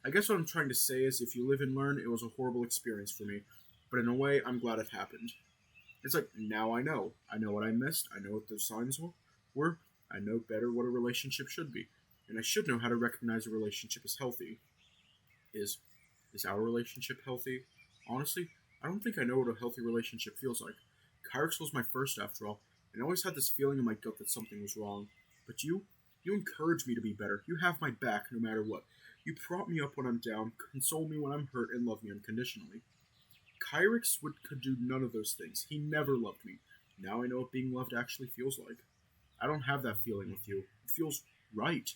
I guess what I'm trying to say is if you live and learn, it was a horrible experience for me, but in a way, I'm glad it happened. It's like, now I know. I know what I missed. I know what those signs were. I know better what a relationship should be. And I should know how to recognize a relationship as healthy. Is our relationship healthy? Honestly, I don't think I know what a healthy relationship feels like. Kyrix was my first after all, and I always had this feeling in my gut that something was wrong. But you encourage me to be better. You have my back no matter what. You prop me up when I'm down, console me when I'm hurt, and love me unconditionally. Kyrix could do none of those things. He never loved me. Now I know what being loved actually feels like. I don't have that feeling with you. It feels right.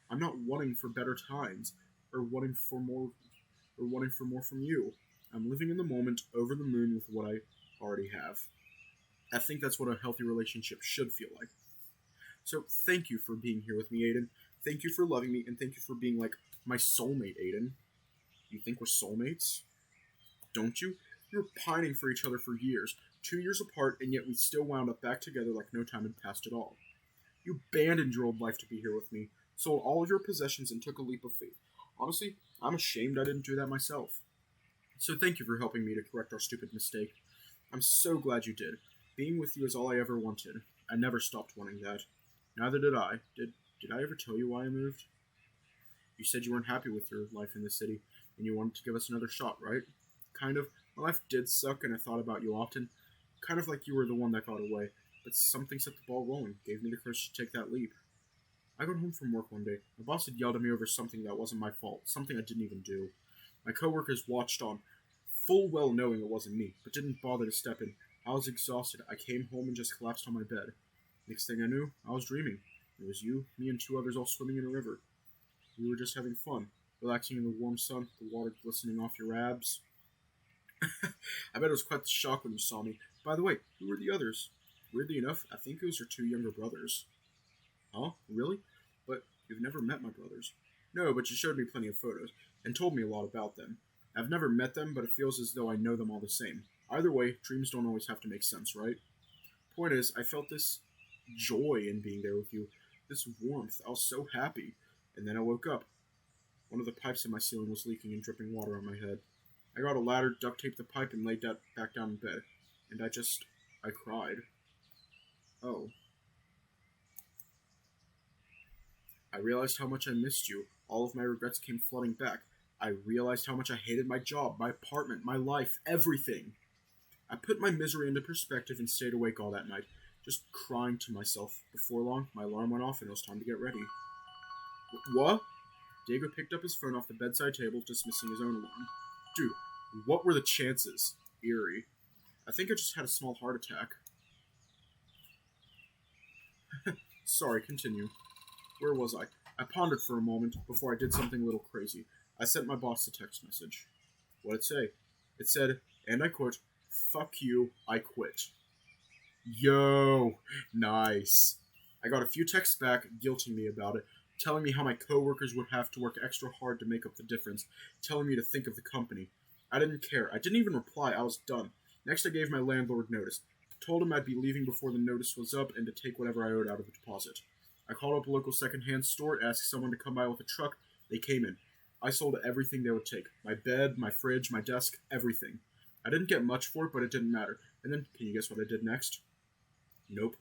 I'm not wanting for better times, or wanting for more from you. I'm living in the moment, over the moon with what I already have. I think that's what a healthy relationship should feel like. So thank you for being here with me, Aiden. Thank you for loving me, and thank you for being like my soulmate, Aiden. You think we're soulmates? Don't you? We were pining for each other for years, 2 years apart, and yet we still wound up back together like no time had passed at all. You abandoned your old life to be here with me, sold all of your possessions, and took a leap of faith. Honestly, I'm ashamed I didn't do that myself. So thank you for helping me to correct our stupid mistake. I'm so glad you did. Being with you is all I ever wanted. I never stopped wanting that. Neither did I. Did I ever tell you why I moved? You said you weren't happy with your life in the city, and you wanted to give us another shot, right? Kind of. My life did suck, and I thought about you often. Kind of like you were the one that got away, but something set the ball rolling, gave me the courage to take that leap. I got home from work one day. My boss had yelled at me over something that wasn't my fault, something I didn't even do. My coworkers watched on, full well knowing it wasn't me, but didn't bother to step in. I was exhausted. I came home and just collapsed on my bed. Next thing I knew, I was dreaming. It was you, me, and 2 others all swimming in a river. We were just having fun, relaxing in the warm sun, the water glistening off your abs. I bet it was quite the shock when you saw me. By the way, who were the others? Weirdly enough, I think it was your 2 younger brothers. Huh? Really? But you've never met my brothers. No, but you showed me plenty of photos, and told me a lot about them. I've never met them, but it feels as though I know them all the same. Either way, dreams don't always have to make sense, right? Point is, I felt this joy in being there with you. This warmth. I was so happy. And then I woke up. One of the pipes in my ceiling was leaking and dripping water on my head. I got a ladder, duct taped the pipe, and laid back down in bed. And I cried. Oh. I realized how much I missed you. All of my regrets came flooding back. I realized how much I hated my job, my apartment, my life, everything. I put my misery into perspective and stayed awake all that night, just crying to myself. Before long, my alarm went off and it was time to get ready. What? Diego picked up his phone off the bedside table, dismissing his own alarm. Dude, what were the chances? Eerie. I think I just had a small heart attack. Sorry, continue. Where was I? I pondered for a moment before I did something a little crazy. I sent my boss a text message. What'd it say? It said, and I quote, "Fuck you, I quit." Yo, nice. I got a few texts back guilting me about it, telling me how my coworkers would have to work extra hard to make up the difference, telling me to think of the company. I didn't care. I didn't even reply. I was done. Next, I gave my landlord notice. Told him I'd be leaving before the notice was up and to take whatever I owed out of the deposit. I called up a local secondhand store, asked someone to come by with a truck. They came in. I sold everything they would take. My bed, my fridge, my desk, everything. I didn't get much for it, but it didn't matter. And then, can you guess what I did next? Nope.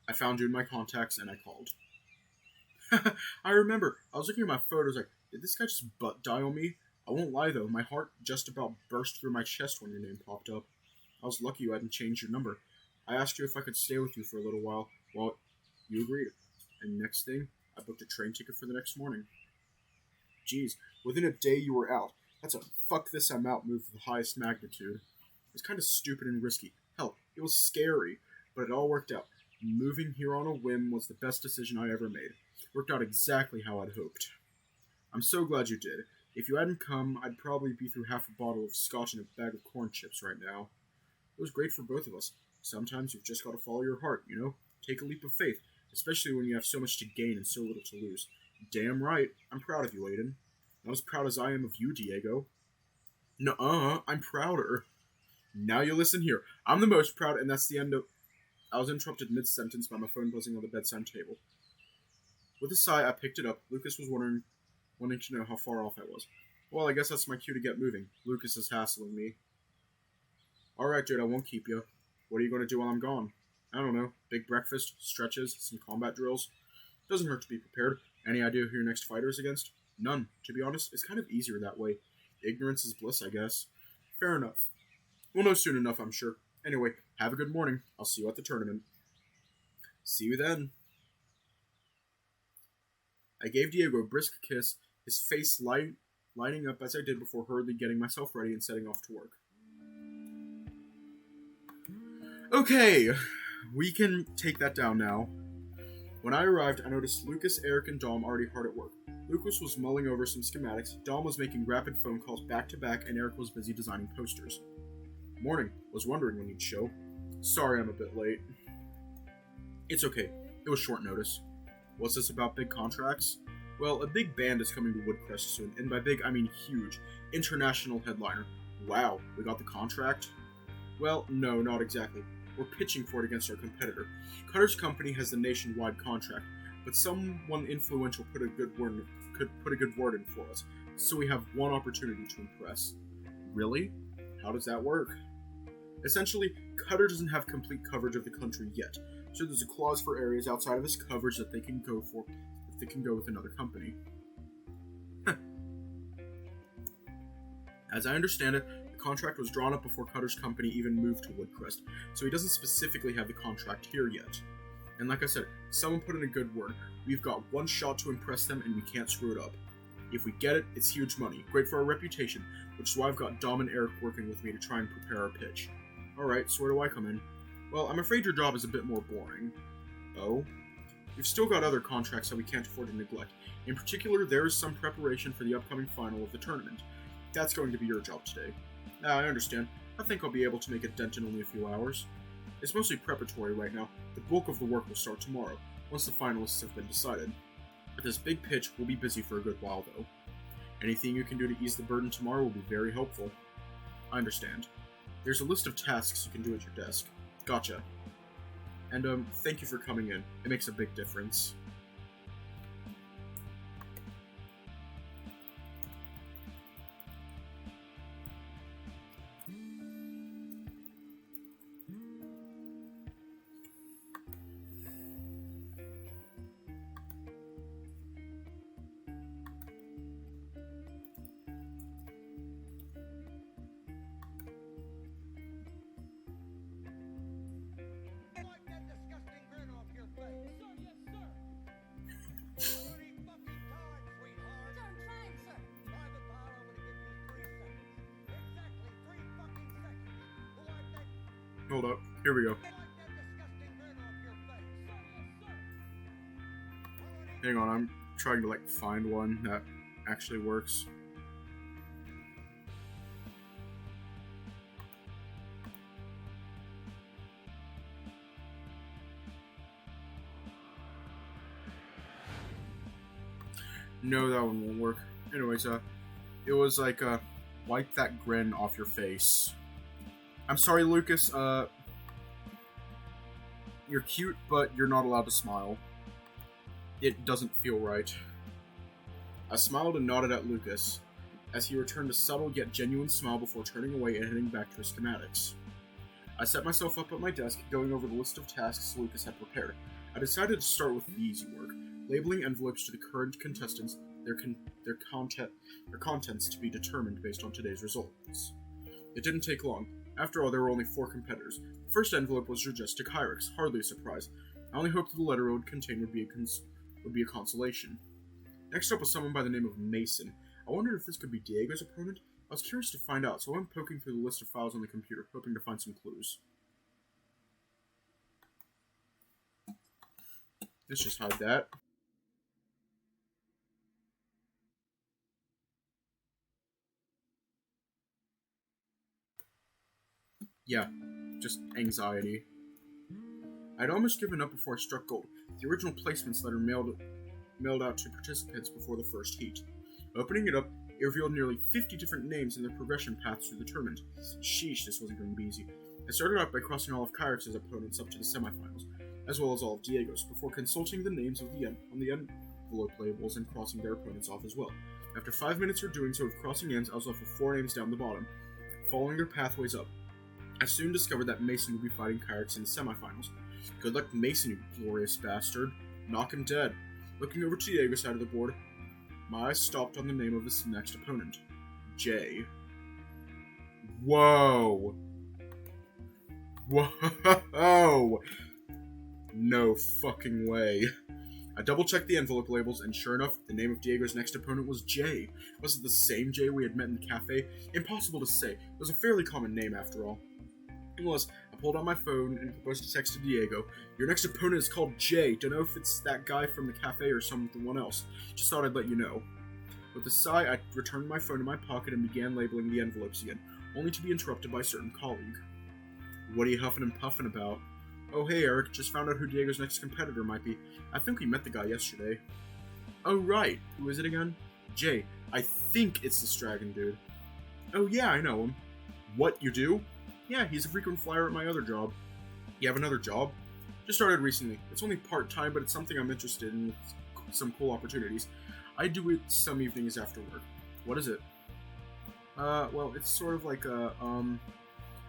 I found you in my contacts and I called. I remember. I was looking at my photos like, did this guy just butt dial me? I won't lie though, my heart just about burst through my chest when your name popped up. I was lucky you hadn't changed your number. I asked you if I could stay with you for a little while. Well, you agreed. And next thing, I booked a train ticket for the next morning. Geez, within a day you were out. That's a fuck this I'm out move of the highest magnitude. It was kind of stupid and risky. Hell, it was scary, but it all worked out. Moving here on a whim was the best decision I ever made. Worked out exactly how I'd hoped. I'm so glad you did. If you hadn't come, I'd probably be through half a bottle of scotch and a bag of corn chips right now. It was great for both of us. Sometimes you've just got to follow your heart, you know? Take a leap of faith, especially when you have so much to gain and so little to lose. Damn right. I'm proud of you, Aiden. Not as proud as I am of you, Diego. Nuh-uh, I'm prouder. Now you listen here. I'm the most proud, and that's the end of... I was interrupted mid-sentence by my phone buzzing on the bedside table. With a sigh, I picked it up. Lucas was wanting to know how far off I was. Well, I guess that's my cue to get moving. Lucas is hassling me. Alright, dude, I won't keep you. What are you going to do while I'm gone? I don't know. Big breakfast, stretches, some combat drills. Doesn't hurt to be prepared. Any idea who your next fighter is against? None. To be honest, it's kind of easier that way. Ignorance is bliss, I guess. Fair enough. We'll know soon enough, I'm sure. Anyway, have a good morning. I'll see you at the tournament. See you then. I gave Diego a brisk kiss, his face lighting up as I did before hurriedly getting myself ready and setting off to work. Okay, we can take that down now. When I arrived, I noticed Lucas, Eric, and Dom already hard at work. Lucas was mulling over some schematics, Dom was making rapid phone calls back to back, and Eric was busy designing posters. Morning. Was wondering when you'd show. Sorry I'm a bit late. It's okay. It was short notice. What's this about big contracts? Well, a big band is coming to Woodcrest soon, and by big I mean huge. International headliner. Wow, we got the contract? Well, no, not exactly. We're pitching for it against our competitor. Cutter's company has the nationwide contract, but someone influential could put a good word in for us, so we have one opportunity to impress. Really? How does that work? Essentially, Cutter doesn't have complete coverage of the country yet, so there's a clause for areas outside of his coverage that they can go for if they can go with another company. As I understand it, the contract was drawn up before Cutter's company even moved to Woodcrest, so he doesn't specifically have the contract here yet. And like I said, someone put in a good word. We've got one shot to impress them and we can't screw it up. If we get it, it's huge money, great for our reputation, which is why I've got Dom and Eric working with me to try and prepare our pitch. Alright, so where do I come in? Well, I'm afraid your job is a bit more boring. Oh? We've still got other contracts that we can't afford to neglect. In particular, there is some preparation for the upcoming final of the tournament. That's going to be your job today. I understand. I think I'll be able to make a dent in only a few hours. It's mostly preparatory right now. The bulk of the work will start tomorrow, once the finalists have been decided. With this big pitch, we'll be busy for a good while, though. Anything you can do to ease the burden tomorrow will be very helpful. I understand. There's a list of tasks you can do at your desk. Gotcha. And, thank you for coming in. It makes a big difference. Hold up. Here we go. Hang on, I'm trying to, find one that actually works. No, that one won't work. Anyways, it was like, wipe that grin off your face. I'm sorry, Lucas, you're cute, but you're not allowed to smile. It doesn't feel right. I smiled and nodded at Lucas, as he returned a subtle yet genuine smile before turning away and heading back to his schematics. I set myself up at my desk, going over the list of tasks Lucas had prepared. I decided to start with the easy work, labeling envelopes to the current contestants, their contents to be determined based on today's results. It didn't take long. After all, there were only 4 competitors. The first envelope was addressed to Kyrix, hardly a surprise. I only hoped the letter it would contain would be a consolation. Next up was someone by the name of Mason. I wondered if this could be Diego's opponent. I was curious to find out, so I went poking through the list of files on the computer, hoping to find some clues. Let's just hide that. Yeah, just anxiety. I'd almost given up before I struck gold. The original placements letter mailed out to participants before the first heat. Opening it up, it revealed nearly 50 different names and their progression paths through the tournament. Sheesh, this wasn't going to be easy. I started out by crossing all of Kyrix's opponents up to the semifinals, as well as all of Diego's, before consulting the names on the envelope labels and crossing their opponents off as well. After 5 minutes of doing so with crossing names, I was left with 4 names down the bottom, following their pathways up. I soon discovered that Mason would be fighting Kyrix in the semifinals. Good luck, Mason, you glorious bastard. Knock him dead. Looking over to Diego's side of the board, my eyes stopped on the name of his next opponent. Jay. Whoa. Whoa. No fucking way. I double-checked the envelope labels, and sure enough, the name of Diego's next opponent was Jay. Was it the same Jay we had met in the cafe? Impossible to say. It was a fairly common name, after all. Unless, I pulled out my phone and proposed to text to Diego. Your next opponent is called Jay. Don't know if it's that guy from the cafe or someone else. Just thought I'd let you know. With a sigh, I returned my phone to my pocket and began labeling the envelopes again, only to be interrupted by a certain colleague. What are you huffing and puffing about? Oh hey Eric, just found out who Diego's next competitor might be. I think we met the guy yesterday. Oh right, who is it again? Jay. I think it's this dragon dude. Oh yeah, I know him. What, you do? Yeah, he's a frequent flyer at my other job. You have another job? Just started recently. It's only part-time, but it's something I'm interested in with some cool opportunities. I do it some evenings after work. What is it? Well, it's sort of like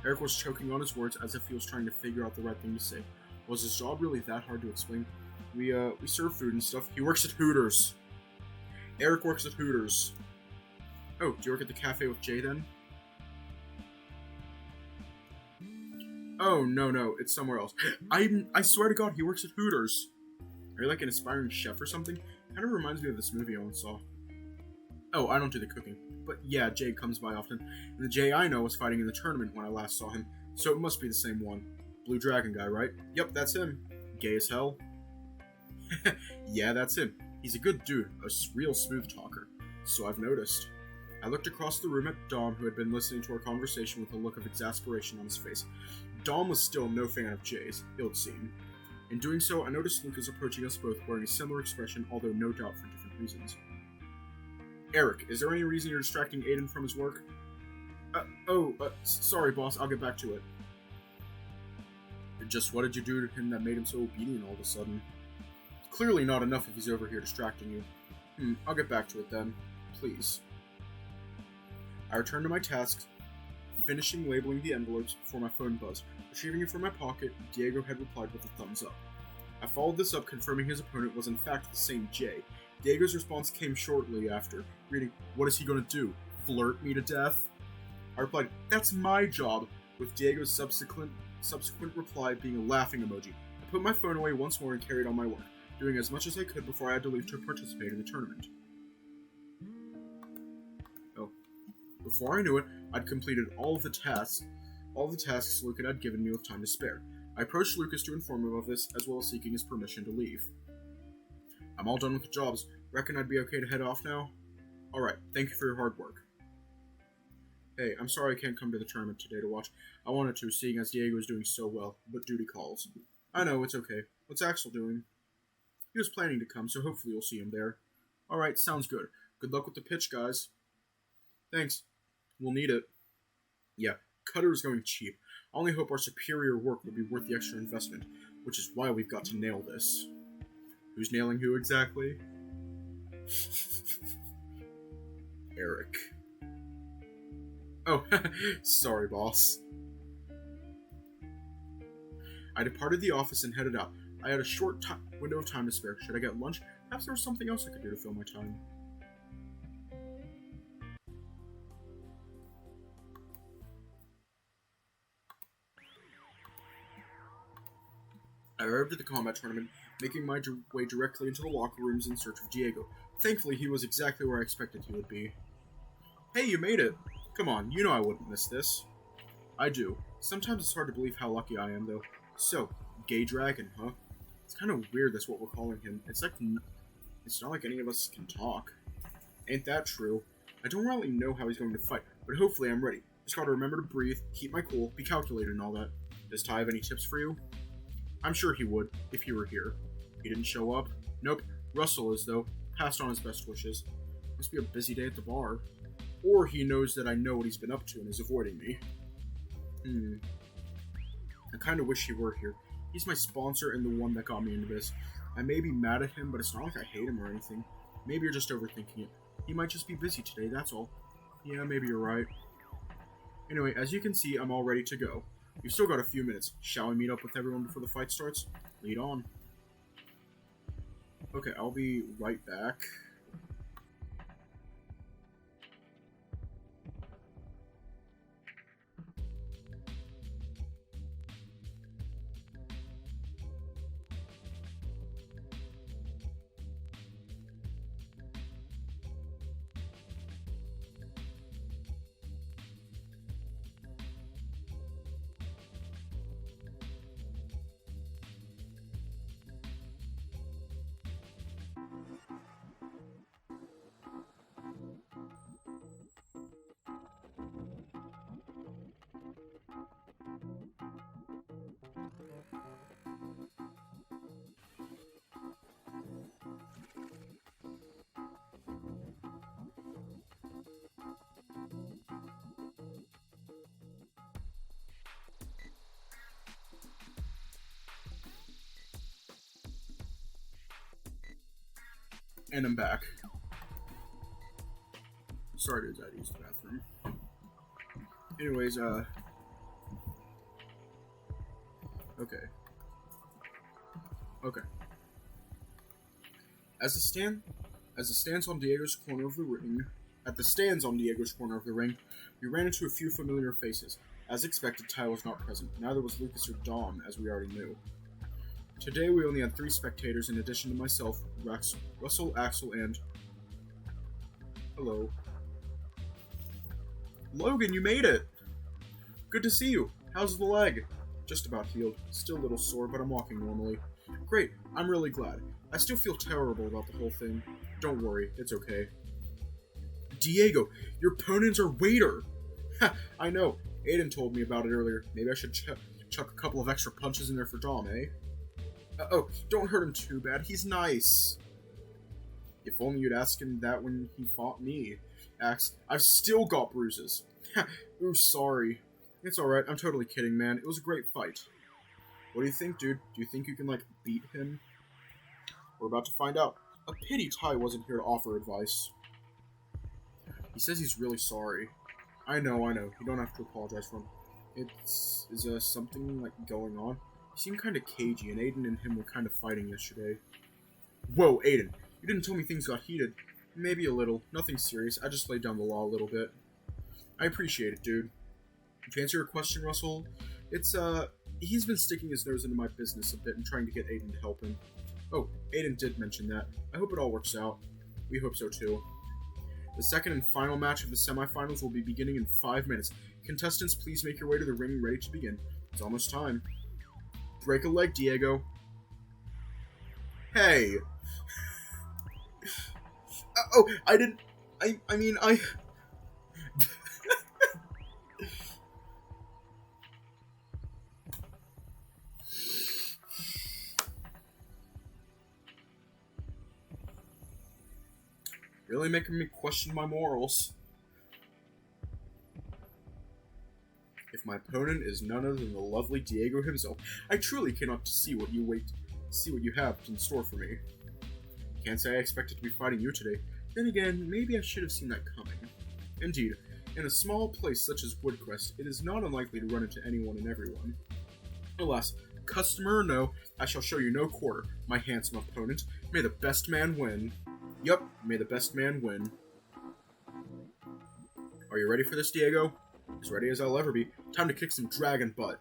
Eric was choking on his words as if he was trying to figure out the right thing to say. Was his job really that hard to explain? We serve food and stuff. He works at Hooters. Eric works at Hooters. Oh, do you work at the cafe with Jay then? Oh, no, it's somewhere else. I swear to God, he works at Hooters. Are you like an aspiring chef or something? Kind of reminds me of this movie I once saw. Oh, I don't do the cooking. But yeah, Jay comes by often. And the Jay I know was fighting in the tournament when I last saw him, so it must be the same one. Blue Dragon guy, right? Yep, that's him. Gay as hell. Yeah, that's him. He's a good dude, a real smooth talker. So I've noticed. I looked across the room at Dom, who had been listening to our conversation with a look of exasperation on his face. Dom was still no fan of Jay's, it would seem. In doing so, I noticed Lucas approaching us both wearing a similar expression, although no doubt for different reasons. Eric, is there any reason you're distracting Aiden from his work? Sorry boss, I'll get back to it. Just what did you do to him that made him so obedient all of a sudden? Clearly not enough if he's over here distracting you. I'll get back to it then. Please. I returned to my tasks, finishing labeling the envelopes before my phone buzzed. Retrieving it from my pocket, Diego had replied with a thumbs up. I followed this up, confirming his opponent was in fact the same Jay. Diego's response came shortly after, reading, "What is he gonna do? Flirt me to death?" I replied, "That's my job," with Diego's subsequent reply being a laughing emoji. I put my phone away once more and carried on my work, doing as much as I could before I had to leave to participate in the tournament. Oh. Before I knew it, I'd completed all the tasks Lucas had given me with time to spare. I approached Lucas to inform him of this, as well as seeking his permission to leave. I'm all done with the jobs. Reckon I'd be okay to head off now? Alright, thank you for your hard work. Hey, I'm sorry I can't come to the tournament today to watch. I wanted to, seeing as Diego is doing so well, but duty calls. I know, it's okay. What's Axel doing? He was planning to come, so hopefully you'll see him there. Alright, sounds good. Good luck with the pitch, guys. Thanks. We'll need it. Yeah, Cutter is going cheap. I only hope our superior work will be worth the extra investment, which is why we've got to nail this. Who's nailing who exactly? Eric. Oh, sorry, boss. I departed the office and headed out. I had a short window of time to spare. Should I get lunch? Perhaps there was something else I could do to fill my time. I arrived at the combat tournament, making my way directly into the locker rooms in search of Diego. Thankfully, he was exactly where I expected he would be. Hey, you made it! Come on, you know I wouldn't miss this. I do. Sometimes it's hard to believe how lucky I am, though. So, gay dragon, huh? It's kind of weird that's what we're calling him. It's not like any of us can talk. Ain't that true? I don't really know how he's going to fight, but hopefully I'm ready. Just gotta remember to breathe, keep my cool, be calculated and all that. Does Ty have any tips for you? I'm sure he would, if he were here. He didn't show up? Nope. Russell is, though. Passed on his best wishes. Must be a busy day at the bar. Or he knows that I know what he's been up to and is avoiding me. I kinda wish he were here. He's my sponsor and the one that got me into this. I may be mad at him, but it's not like I hate him or anything. Maybe you're just overthinking it. He might just be busy today, that's all. Yeah, maybe you're right. Anyway, as you can see, I'm all ready to go. We've still got a few minutes. Shall we meet up with everyone before the fight starts? Lead on. Okay, I'll be right back. And I'm back. Sorry, dudes, I had to use the bathroom. Anyways, Okay. At the stands on Diego's corner of the ring, we ran into a few familiar faces. As expected, Ty was not present. Neither was Lucas or Dom, as we already knew. Today we only had 3 spectators in addition to myself, Russell, Axel, and... Hello. Logan, you made it! Good to see you. How's the leg? Just about healed. Still a little sore, but I'm walking normally. Great, I'm really glad. I still feel terrible about the whole thing. Don't worry, it's okay. Diego, your opponent's our waiter! Ha, I know. Aiden told me about it earlier. Maybe I should chuck a couple of extra punches in there for Dom, eh? Oh, don't hurt him too bad. He's nice. If only you'd ask him that when he fought me. Axe, I've still got bruises. Ooh, sorry. It's alright, I'm totally kidding, man. It was a great fight. What do you think, dude? Do you think you can, beat him? We're about to find out. A pity Ty wasn't here to offer advice. He says he's really sorry. I know. You don't have to apologize for him. Is something, going on? He seemed kinda cagey, and Aiden and him were kinda fighting yesterday. Whoa, Aiden. You didn't tell me things got heated. Maybe a little. Nothing serious. I just laid down the law a little bit. I appreciate it, dude. To answer your question, Russell, he's been sticking his nose into my business a bit and trying to get Aiden to help him. Oh, Aiden did mention that. I hope it all works out. We hope so, too. The second and final match of the semifinals will be beginning in 5 minutes. Contestants, please make your way to the ring ready to begin. It's almost time. Break a leg, Diego. Hey! I didn't... I mean, Really making me question my morals. If my opponent is none other than the lovely Diego himself, I truly cannot see what you have in store for me. Can't say I expected to be fighting you today. Then again, maybe I should have seen that coming. Indeed, in a small place such as Woodcrest, it is not unlikely to run into anyone and everyone. Alas, customer or no, I shall show you no quarter, my handsome opponent. May the best man win. Yup, may the best man win. Are you ready for this, Diego? As ready as I'll ever be. Time to kick some dragon butt.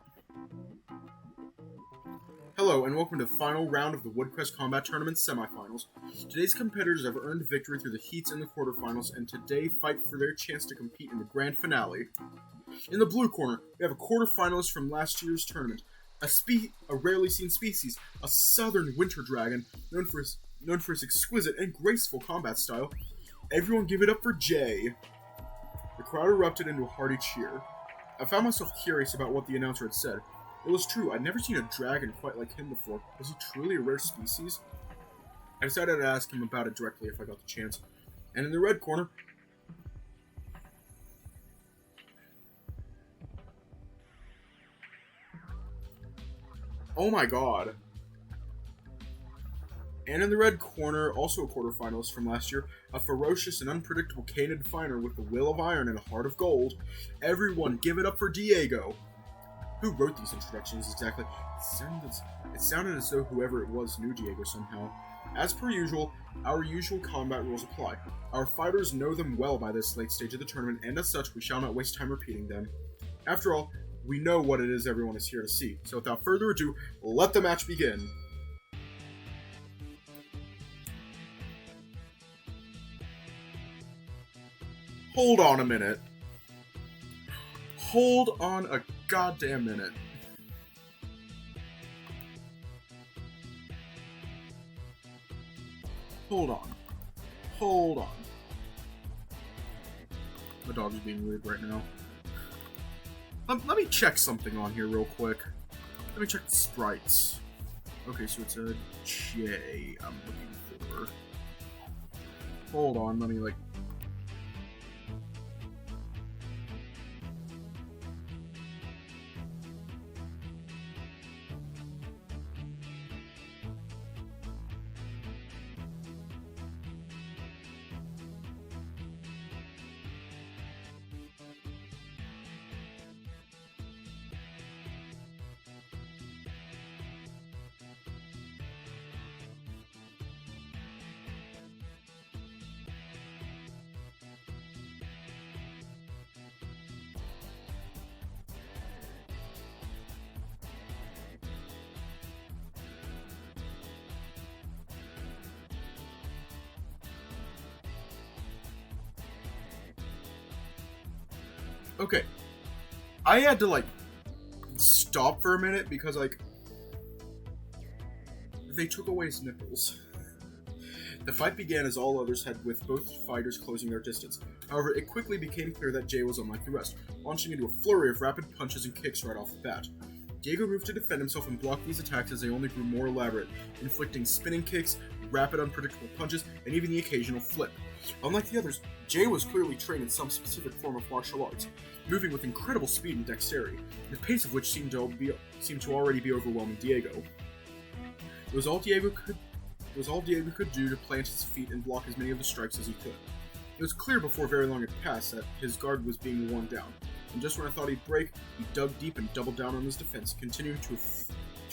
Hello, and welcome to the final round of the Woodcrest Combat Tournament semifinals. Today's competitors have earned victory through the heats and the quarterfinals, and today fight for their chance to compete in the grand finale. In the blue corner, we have a quarterfinalist from last year's tournament, a rarely seen species, a southern winter dragon, known for his exquisite and graceful combat style. Everyone give it up for Jay. The crowd erupted into a hearty cheer. I found myself curious about what the announcer had said. It was true, I'd never seen a dragon quite like him before. Was he truly a rare species? I decided to ask him about it directly if I got the chance. And in the red corner... Oh my god. And in the red corner, also a quarterfinalist from last year, a ferocious and unpredictable canid fighter with the will of iron and a heart of gold. Everyone give it up for Diego. Who wrote these introductions exactly? It sounded as though whoever it was knew Diego somehow. As per usual, our usual combat rules apply. Our fighters know them well by this late stage of the tournament, and as such, we shall not waste time repeating them. After all, we know what it is everyone is here to see. So without further ado, let the match begin. Hold on a minute. Hold on a goddamn minute. Hold on. Hold on. My dog is being weird right now. Let me check something on here real quick. Let me check the sprites. Okay, so it's a J I'm looking for. Hold on, let me like... Okay. I had to, like, stop for a minute because, like, they took away his nipples. The fight began as all others had, with both fighters closing their distance. However, it quickly became clear that Jay was unlike the rest, launching into a flurry of rapid punches and kicks right off the bat. Diego moved to defend himself and block these attacks as they only grew more elaborate, inflicting spinning kicks, rapid unpredictable punches, and even the occasional flip. Unlike the others, Jay was clearly trained in some specific form of martial arts, moving with incredible speed and dexterity, the pace of which seemed to already be overwhelming Diego. It was all Diego could do to plant his feet and block as many of the strikes as he could. It was clear before very long had passed that his guard was being worn down, and just when I thought he'd break, he dug deep and doubled down on his defense, continuing to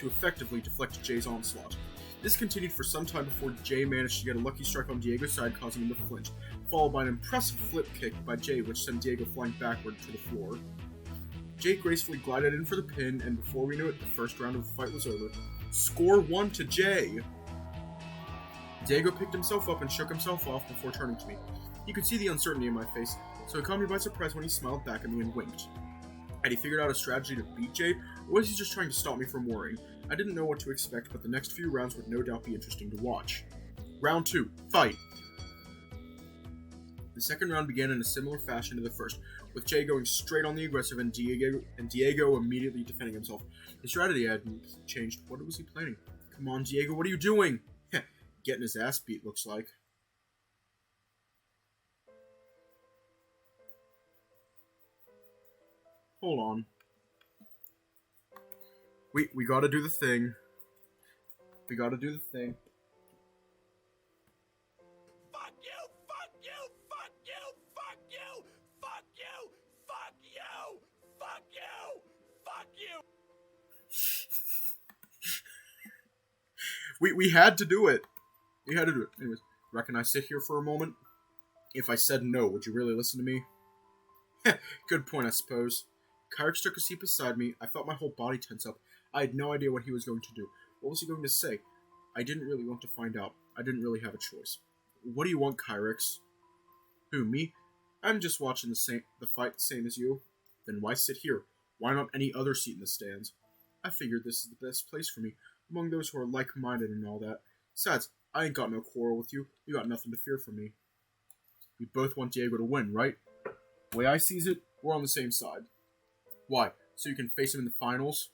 effectively deflect Jay's onslaught. This continued for some time before Jay managed to get a lucky strike on Diego's side, causing him to flinch, followed by an impressive flip kick by Jay, which sent Diego flying backward to the floor. Jay gracefully glided in for the pin, and before we knew it, the first round of the fight was over. Score 1 to Jay! Diego picked himself up and shook himself off before turning to me. He could see the uncertainty in my face, so it caught me by surprise when he smiled back at me and winked. Had he figured out a strategy to beat Jay, or was he just trying to stop me from worrying? I didn't know what to expect, but the next few rounds would no doubt be interesting to watch. Round 2, fight! The second round began in a similar fashion to the first, with Jay going straight on the aggressive and Diego immediately defending himself. The strategy hadn't changed. What was he planning? Come on, Diego, what are you doing? Getting his ass beat, looks like. Hold on. We gotta do the thing. We gotta do the thing. Fuck you! Fuck you! Fuck you! Fuck you! Fuck you! Fuck you! Fuck you! Fuck you! We had to do it. We had to do it. Anyways, reckon I sit here for a moment? If I said no, would you really listen to me? Good point, I suppose. Kyrix took a seat beside me. I felt my whole body tense up. I had no idea what he was going to do. What was he going to say? I didn't really want to find out. I didn't really have a choice. What do you want, Kyrix? Who, me? I'm just watching the fight same as you. Then why sit here? Why not any other seat in the stands? I figured this is the best place for me, among those who are like-minded and all that. Besides, I ain't got no quarrel with you. You got nothing to fear from me. We both want Diego to win, right? The way I sees it, we're on the same side. Why? So you can face him in the finals?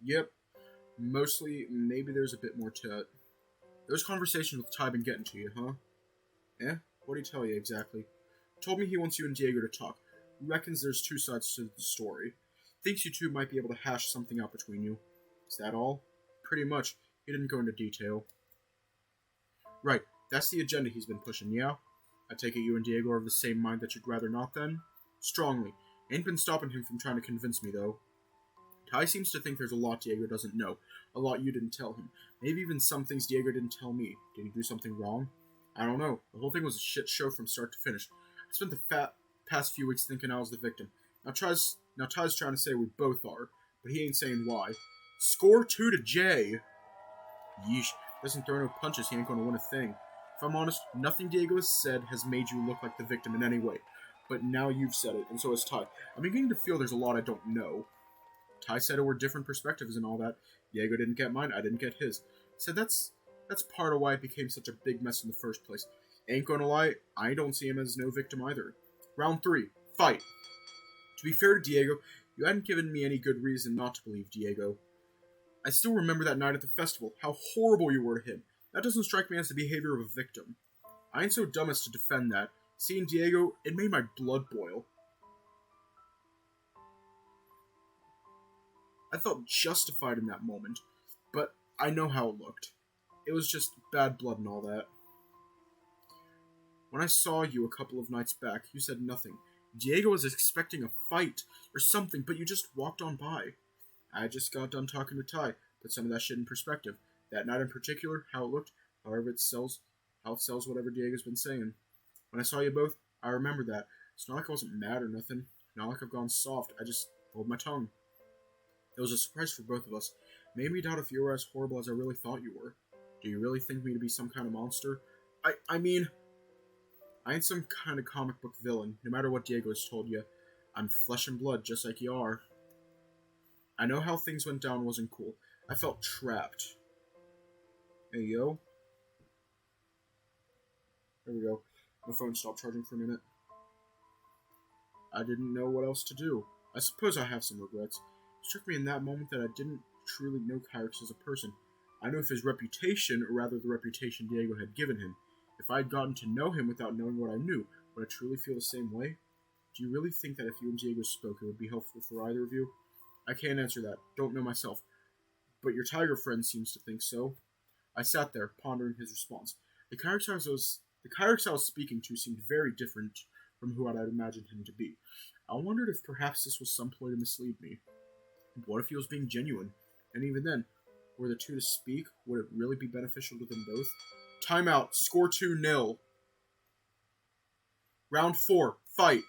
Yep. Mostly, maybe there's a bit more to it. Those conversations with Ty been getting to you, huh? Eh? What'd he tell you exactly? Told me he wants you and Diego to talk. Reckons there's two sides to the story. Thinks you two might be able to hash something out between you. Is that all? Pretty much. He didn't go into detail. Right. That's the agenda he's been pushing, yeah? I take it you and Diego are of the same mind that you'd rather not, then? Strongly. Ain't been stopping him from trying to convince me, though. Ty seems to think there's a lot Diego doesn't know. A lot you didn't tell him. Maybe even some things Diego didn't tell me. Did he do something wrong? I don't know. The whole thing was a shit show from start to finish. I spent the past few weeks thinking I was the victim. Now Ty's trying to say we both are, but he ain't saying why. Score 2 to Jay. Yeesh. Doesn't throw no punches, he ain't gonna win a thing. If I'm honest, nothing Diego has said has made you look like the victim in any way. But now you've said it, and so has Ty. I'm beginning to feel there's a lot I don't know. Ty said it were different perspectives and all that. Diego didn't get mine, I didn't get his. Said that's part of why it became such a big mess in the first place. Ain't gonna lie, I don't see him as no victim either. Round 3, fight. To be fair to Diego, you hadn't given me any good reason not to believe Diego. I still remember that night at the festival, how horrible you were to him. That doesn't strike me as the behavior of a victim. I ain't so dumb as to defend that. Seeing Diego, it made my blood boil. I felt justified in that moment, but I know how it looked. It was just bad blood and all that. When I saw you a couple of nights back, you said nothing. Diego was expecting a fight or something, but you just walked on by. I just got done talking to Ty, put some of that shit in perspective. That night in particular, how it looked, how it sells whatever Diego's been saying. When I saw you both, I remember that. It's not like I wasn't mad or nothing. Not like I've gone soft. I just held my tongue. It was a surprise for both of us. Made me doubt if you were as horrible as I really thought you were. Do you really think me to be some kind of monster? I mean, I ain't some kind of comic book villain, no matter what Diego has told you. I'm flesh and blood, just like you are. I know how things went down wasn't cool. I felt trapped. Hey, yo. There we go. My phone stopped charging for a minute. I didn't know what else to do. I suppose I have some regrets. It struck me in that moment that I didn't truly know Kyrix as a person. I knew of his reputation, or rather the reputation Diego had given him. If I had gotten to know him without knowing what I knew, would I truly feel the same way? Do you really think that if you and Diego spoke, it would be helpful for either of you? I can't answer that. Don't know myself. But your tiger friend seems to think so. I sat there, pondering his response. The Kyrix I was speaking to seemed very different from who I'd imagined him to be. I wondered if perhaps this was some ploy to mislead me. What if he was being genuine? And even then, were the two to speak, would it really be beneficial to them both? Timeout. Score 2-0. Round 4. Fight.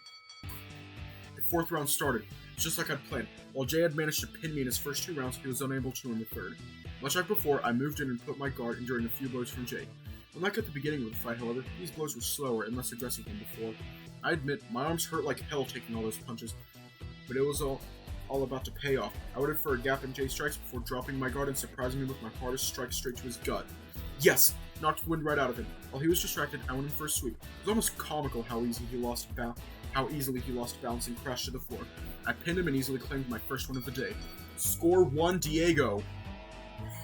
The fourth round started, just like I'd planned. While Jay had managed to pin me in his first 2 rounds, he was unable to in the third. Much like before, I moved in and put my guard, enduring a few blows from Jay. Unlike at the beginning of the fight, however, these blows were slower and less aggressive than before. I admit, my arms hurt like hell taking all those punches, but it was all about to pay off. I waited for a gap in Jay's strikes before dropping my guard and surprising me with my hardest strike straight to his gut. Yes! Knocked the wind right out of him. While he was distracted, I went in for a sweep. It was almost comical how easily he lost balance and crashed to the floor. I pinned him and easily claimed my first win of the day. Score 1, Diego.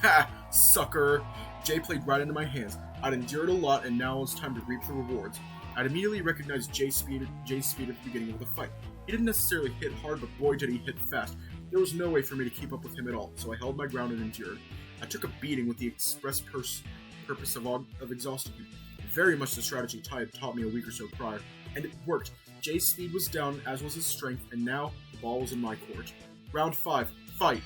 Ha! Sucker! Jay played right into my hands. I'd endured a lot, and now it was time to reap the rewards. I'd immediately recognized Jay's speed at the beginning of the fight. He didn't necessarily hit hard, but boy did he hit fast. There was no way for me to keep up with him at all, so I held my ground and endured. I took a beating with the express purpose of exhausting him. Very much the strategy Ty had taught me a week or so prior, and it worked. Jay's speed was down, as was his strength, and now the ball was in my court. Round 5, fight!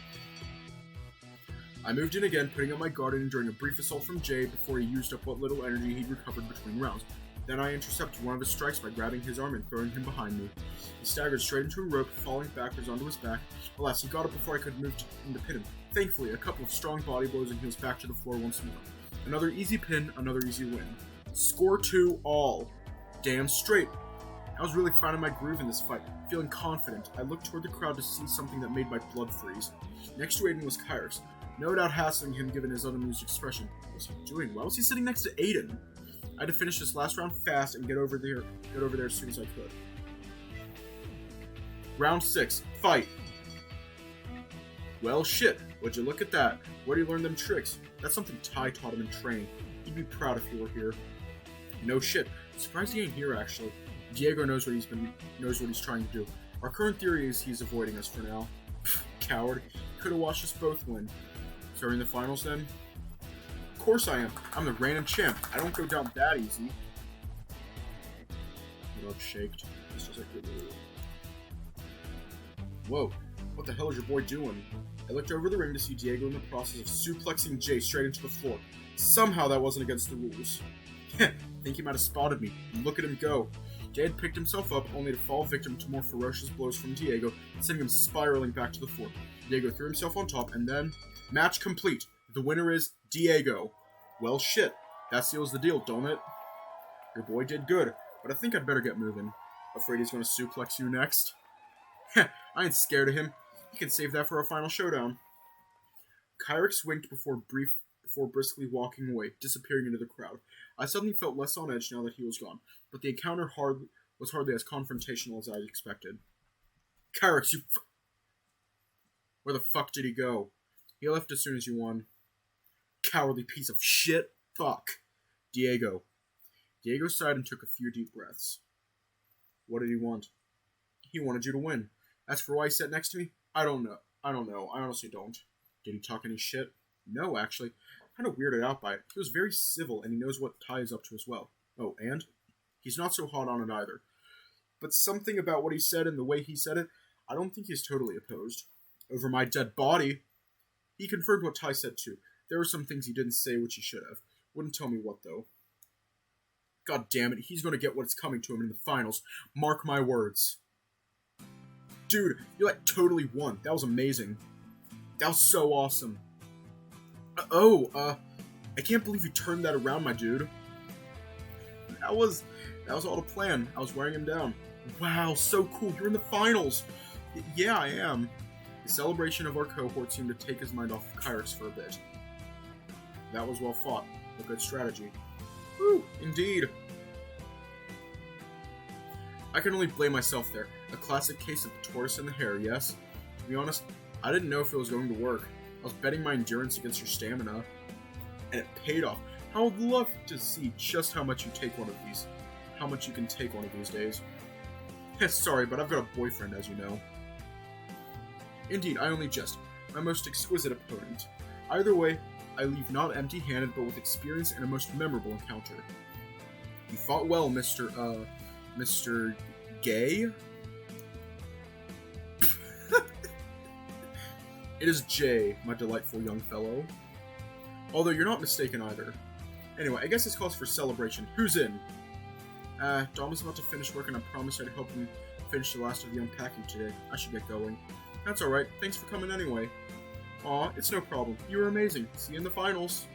I moved in again, putting up my guard and enduring a brief assault from Jay before he used up what little energy he'd recovered between rounds. Then I intercepted one of his strikes by grabbing his arm and throwing him behind me. He staggered straight into a rope, falling backwards onto his back. Alas, he got up before I could move in to pin him. Thankfully, a couple of strong body blows and he was back to the floor once more. Another easy pin, another easy win. Score 2 all. Damn straight. I was really finding my groove in this fight, feeling confident. I looked toward the crowd to see something that made my blood freeze. Next to Aiden was Kyrus, no doubt hassling him given his unamused expression. What was he doing? Why was he sitting next to Aiden? I had to finish this last round fast and get over there as soon as I could. Round 6, fight! Well shit, would you look at that? Where'd he learn them tricks? That's something Ty taught him in training. He'd be proud if he were here. No shit, surprised he ain't here actually. Diego knows what he's trying to do. Our current theory is he's avoiding us for now. Coward, could have watched us both win. So are we in the finals then? Of course I am. I'm the reigning champ. I don't go down that easy. Love shaked. This was like whoa, what the hell is your boy doing? I looked over the ring to see Diego in the process of suplexing Jay straight into the floor. Somehow that wasn't against the rules. Think he might have spotted me. Look at him go. Jay had picked himself up only to fall victim to more ferocious blows from Diego, sending him spiraling back to the floor. Diego threw himself on top, and then... Match complete. The winner is Diego. Well shit. That seals the deal, don't it? Your boy did good, but I think I'd better get moving. Afraid he's gonna suplex you next? Heh, I ain't scared of him. He can save that for our final showdown. Kyrix winked before briskly walking away, disappearing into the crowd. I suddenly felt less on edge now that he was gone, but the encounter was hardly as confrontational as I expected. Kyrix, where the fuck did he go? He left as soon as you won. Cowardly piece of shit. Fuck. Diego. Diego sighed and took a few deep breaths. What did he want? He wanted you to win. As for why he sat next to me, I don't know. I honestly don't. Did he talk any shit? No, actually. Kind of weirded out by it. He was very civil, and he knows what Ty is up to as well. Oh, and? He's not so hot on it either. But something about what he said and the way he said it, I don't think he's totally opposed. Over my dead body? He confirmed what Ty said too. There were some things he didn't say which he should have. Wouldn't tell me what, though. God damn it, he's gonna get what's coming to him in the finals. Mark my words. Dude, you totally won. That was amazing. That was so awesome. I can't believe you turned that around, my dude. That was all the plan. I was wearing him down. Wow, so cool. You're in the finals. Yeah, I am. The celebration of our cohort seemed to take his mind off of Kyrix for a bit. That was well fought. A good strategy. Woo, indeed. I can only blame myself there. A classic case of the tortoise and the hare, yes? To be honest, I didn't know if it was going to work. I was betting my endurance against your stamina. And it paid off. I would love to see just how much you can take one of these days. Sorry, but I've got a boyfriend, as you know. Indeed, I only jest. My most exquisite opponent. Either way, I leave not empty-handed, but with experience and a most memorable encounter. You fought well, Mr. Gay? It is Jay, my delightful young fellow. Although you're not mistaken either. Anyway, I guess this calls for celebration. Who's in? Dom is about to finish work and I promised I'd help him finish the last of the unpacking today. I should get going. That's alright. Thanks for coming anyway. Aw, it's no problem. You were amazing. See you in the finals.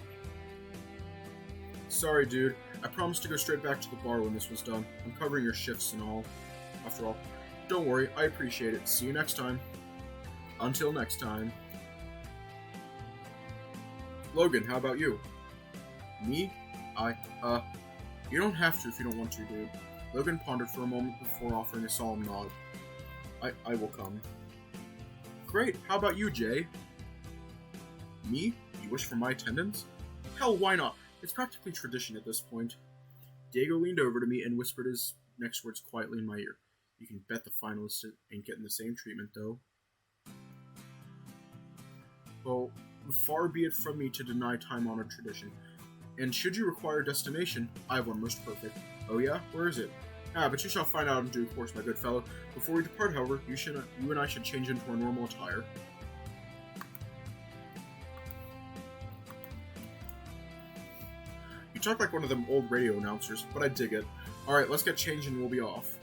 Sorry, dude. I promised to go straight back to the bar when this was done. I'm covering your shifts and all. After all, don't worry. I appreciate it. See you next time. Until next time. Logan, how about you? Me? You don't have to if you don't want to, dude. Logan pondered for a moment before offering a solemn nod. I will come. Great, how about you, Jay? Me? You wish for my attendance? Hell, why not? It's practically tradition at this point. Diego leaned over to me and whispered his next words quietly in my ear. You can bet the finalists ain't getting the same treatment, though. Well, far be it from me to deny time-honored tradition. And should you require a destination, I have one most perfect. Oh yeah? Where is it? But you shall find out in due course, my good fellow. Before we depart, however, you and I should change into our normal attire. You talk like one of them old radio announcers, but I dig it. Alright, let's get changed and we'll be off.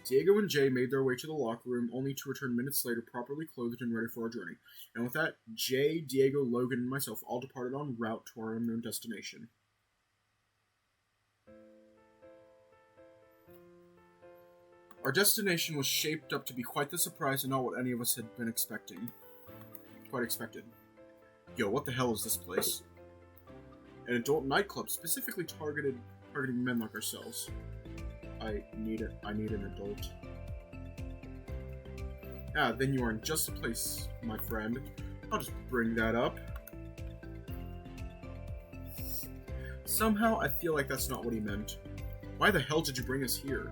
Diego and Jay made their way to the locker room, only to return minutes later properly clothed and ready for our journey. And with that, Jay, Diego, Logan, and myself all departed en route to our unknown destination. Our destination was shaped up to be quite the surprise and not what any of us had been expecting. Quite expected. Yo, what the hell is this place? An adult nightclub, specifically targeting men like ourselves. I need an adult. Then you are in just the place, my friend. I'll just bring that up. Somehow, I feel like that's not what he meant. Why the hell did you bring us here?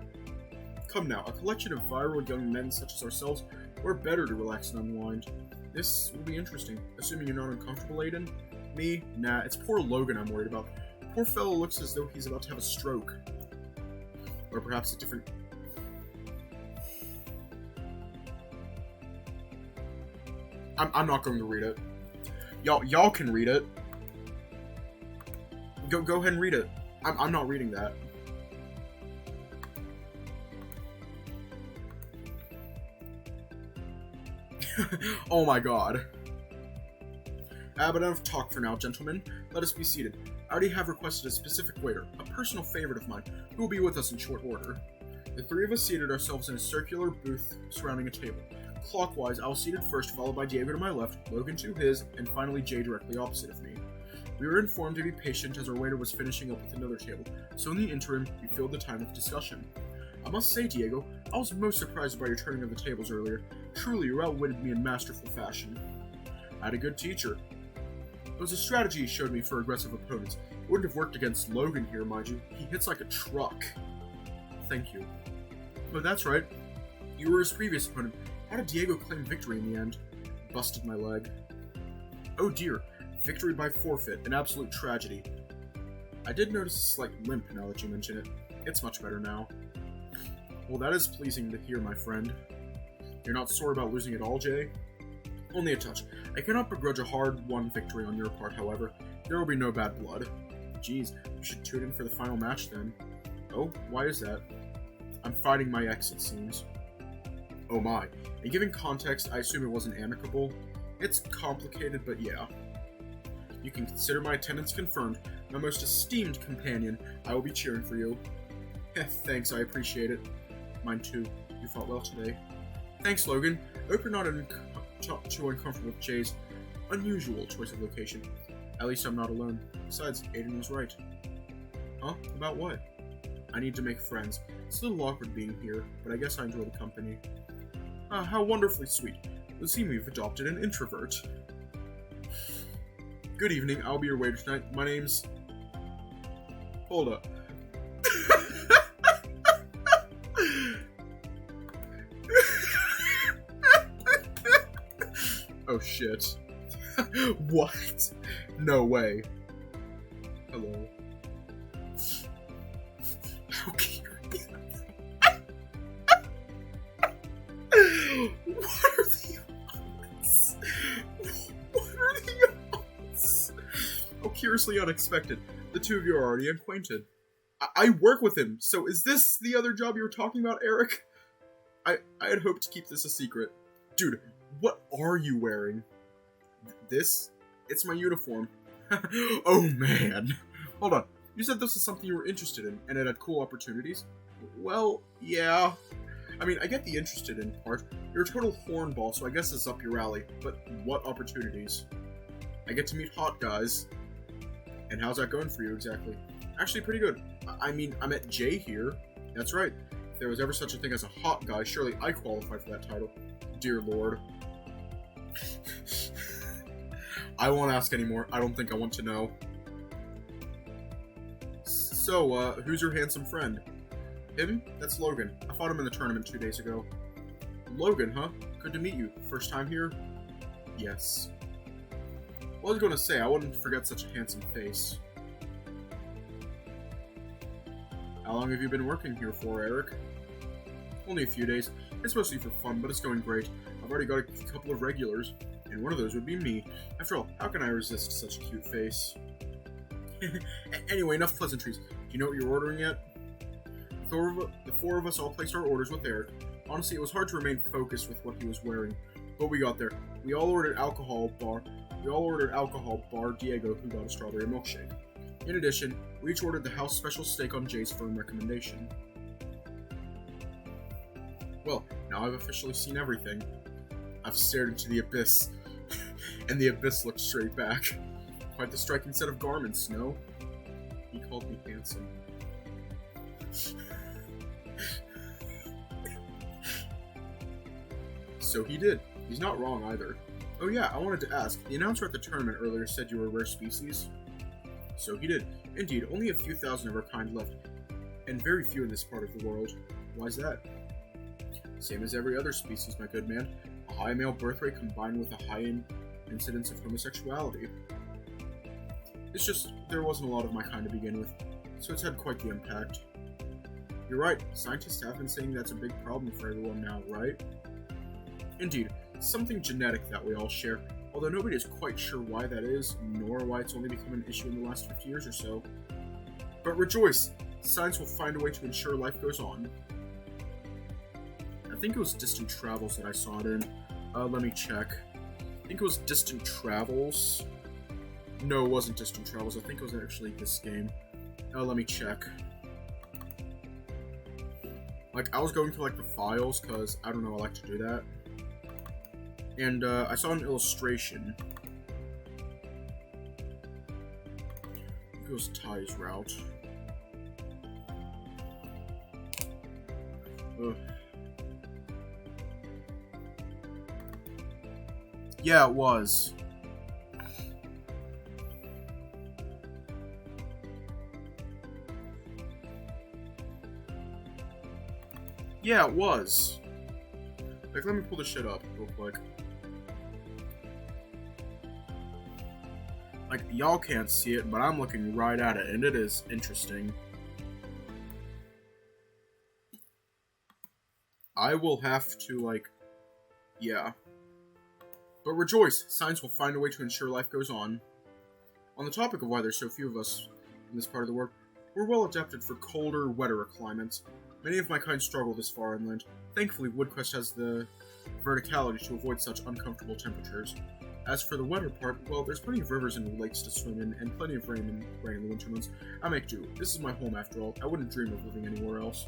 Come now, a collection of viral young men such as ourselves, we're better to relax and unwind. This will be interesting, assuming you're not uncomfortable, Aiden. Me? Nah, it's poor Logan I'm worried about. Poor fellow looks as though he's about to have a stroke. Or perhaps a different... I'm not going to read it. Y'all can read it. Go ahead and read it. I'm not reading that. Oh my god. But enough talk for now, gentlemen. Let us be seated. I already have requested a specific waiter, a personal favorite of mine, who will be with us in short order. The three of us seated ourselves in a circular booth surrounding a table. Clockwise, I was seated first, followed by Diego to my left, Logan to his, and finally Jay directly opposite of me. We were informed to be patient as our waiter was finishing up with another table, so in the interim, we filled the time with discussion. I must say, Diego, I was most surprised by your turning of the tables earlier. Truly, you outwitted me in masterful fashion. I had a good teacher. It was a strategy he showed me for aggressive opponents. It wouldn't have worked against Logan here, mind you. He hits like a truck. Thank you. But that's right. You were his previous opponent. How did Diego claim victory in the end? Busted my leg. Oh dear. Victory by forfeit. An absolute tragedy. I did notice a slight limp now that you mention it. It's much better now. Well, that is pleasing to hear, my friend. You're not sore about losing at all, Jay? Only a touch. I cannot begrudge a hard-won victory on your part, however. There will be no bad blood. Geez, you should tune in for the final match, then. Oh, why is that? I'm fighting my ex, it seems. Oh my. And given context, I assume it wasn't amicable. It's complicated, but yeah. You can consider my attendance confirmed. My most esteemed companion. I will be cheering for you. Thanks, I appreciate it. Mine too. You fought well today. Thanks, Logan. I hope you're not too uncomfortable with Jay's unusual choice of location. At least I'm not alone. Besides, Aiden was right. Huh? About what? I need to make friends. It's a little awkward being here, but I guess I enjoy the company. Ah, how wonderfully sweet. It would seem we've adopted an introvert. Good evening, I'll be your waiter tonight. My name's... Hold up. Oh shit. What? No way. Hello. How cute. What are the odds? What are the odds? Oh, curiously unexpected. The two of you are already acquainted. I work with him, so is this the other job you were talking about, Eric? I had hoped to keep this a secret. Dude, what are you wearing? This? It's my uniform. Oh man. Hold on. You said this was something you were interested in, and it had cool opportunities? Well, yeah. I mean, I get the interested in part. You're a total hornball, so I guess it's up your alley. But what opportunities? I get to meet hot guys. And how's that going for you, exactly? Actually, pretty good. I mean, I met Jay here. That's right. If there was ever such a thing as a hot guy, surely I qualify for that title. Dear Lord. I won't ask anymore. I don't think I want to know. So, who's your handsome friend? Him? That's Logan. I fought him in the tournament 2 days ago. Logan, huh? Good to meet you. First time here? Yes. Well, I was going to say, I wouldn't forget such a handsome face. How long have you been working here for, Eric? Only a few days. It's mostly for fun, but it's going great. I've already got a couple of regulars, and one of those would be me. After all, how can I resist such a cute face? Anyway, enough pleasantries. Do you know what you're ordering yet? The four of us all placed our orders with Eric. Honestly, it was hard to remain focused with what he was wearing, but we got there. We all ordered alcohol bar Diego, who got a strawberry milkshake. In addition, we each ordered the house special steak on Jay's firm recommendation. Well, now I've officially seen everything. I've stared into the abyss, and the abyss looked straight back. Quite the striking set of garments, no? He called me handsome. So he did. He's not wrong either. Oh yeah, I wanted to ask, the announcer at the tournament earlier said you were a rare species? So he did. Indeed, only a few thousand of our kind left, and very few in this part of the world. Why's that? Same as every other species, my good man. A high male birth rate combined with a high incidence of homosexuality. It's just, there wasn't a lot of my kind to begin with, so it's had quite the impact. You're right, scientists have been saying that's a big problem for everyone now, right? Indeed, something genetic that we all share, although nobody is quite sure why that is, nor why it's only become an issue in the last 50 years or so. But rejoice! Science will find a way to ensure life goes on. I think it was Distant Travels that I saw it in. Let me check. I think it was Distant Travels. No, it wasn't Distant Travels. I think it was actually this game. Let me check. Like, I was going through, like, the files, because, I don't know, I like to do that. And, I saw an illustration. I think it was Ty's route. Ugh. Yeah, it was. Yeah, it was. Like, let me pull this shit up real quick. Like, y'all can't see it, but I'm looking right at it, and it is interesting. I will have to, like, yeah. But rejoice, science will find a way to ensure life goes on. On the topic of why there's so few of us in this part of the world, we're well adapted for colder, wetter climates. Many of my kind struggle this far inland. Thankfully, Woodquest has the verticality to avoid such uncomfortable temperatures. As for the wetter part, well, there's plenty of rivers and lakes to swim in, and plenty of rain in the winter months. I make do. This is my home after all. I wouldn't dream of living anywhere else.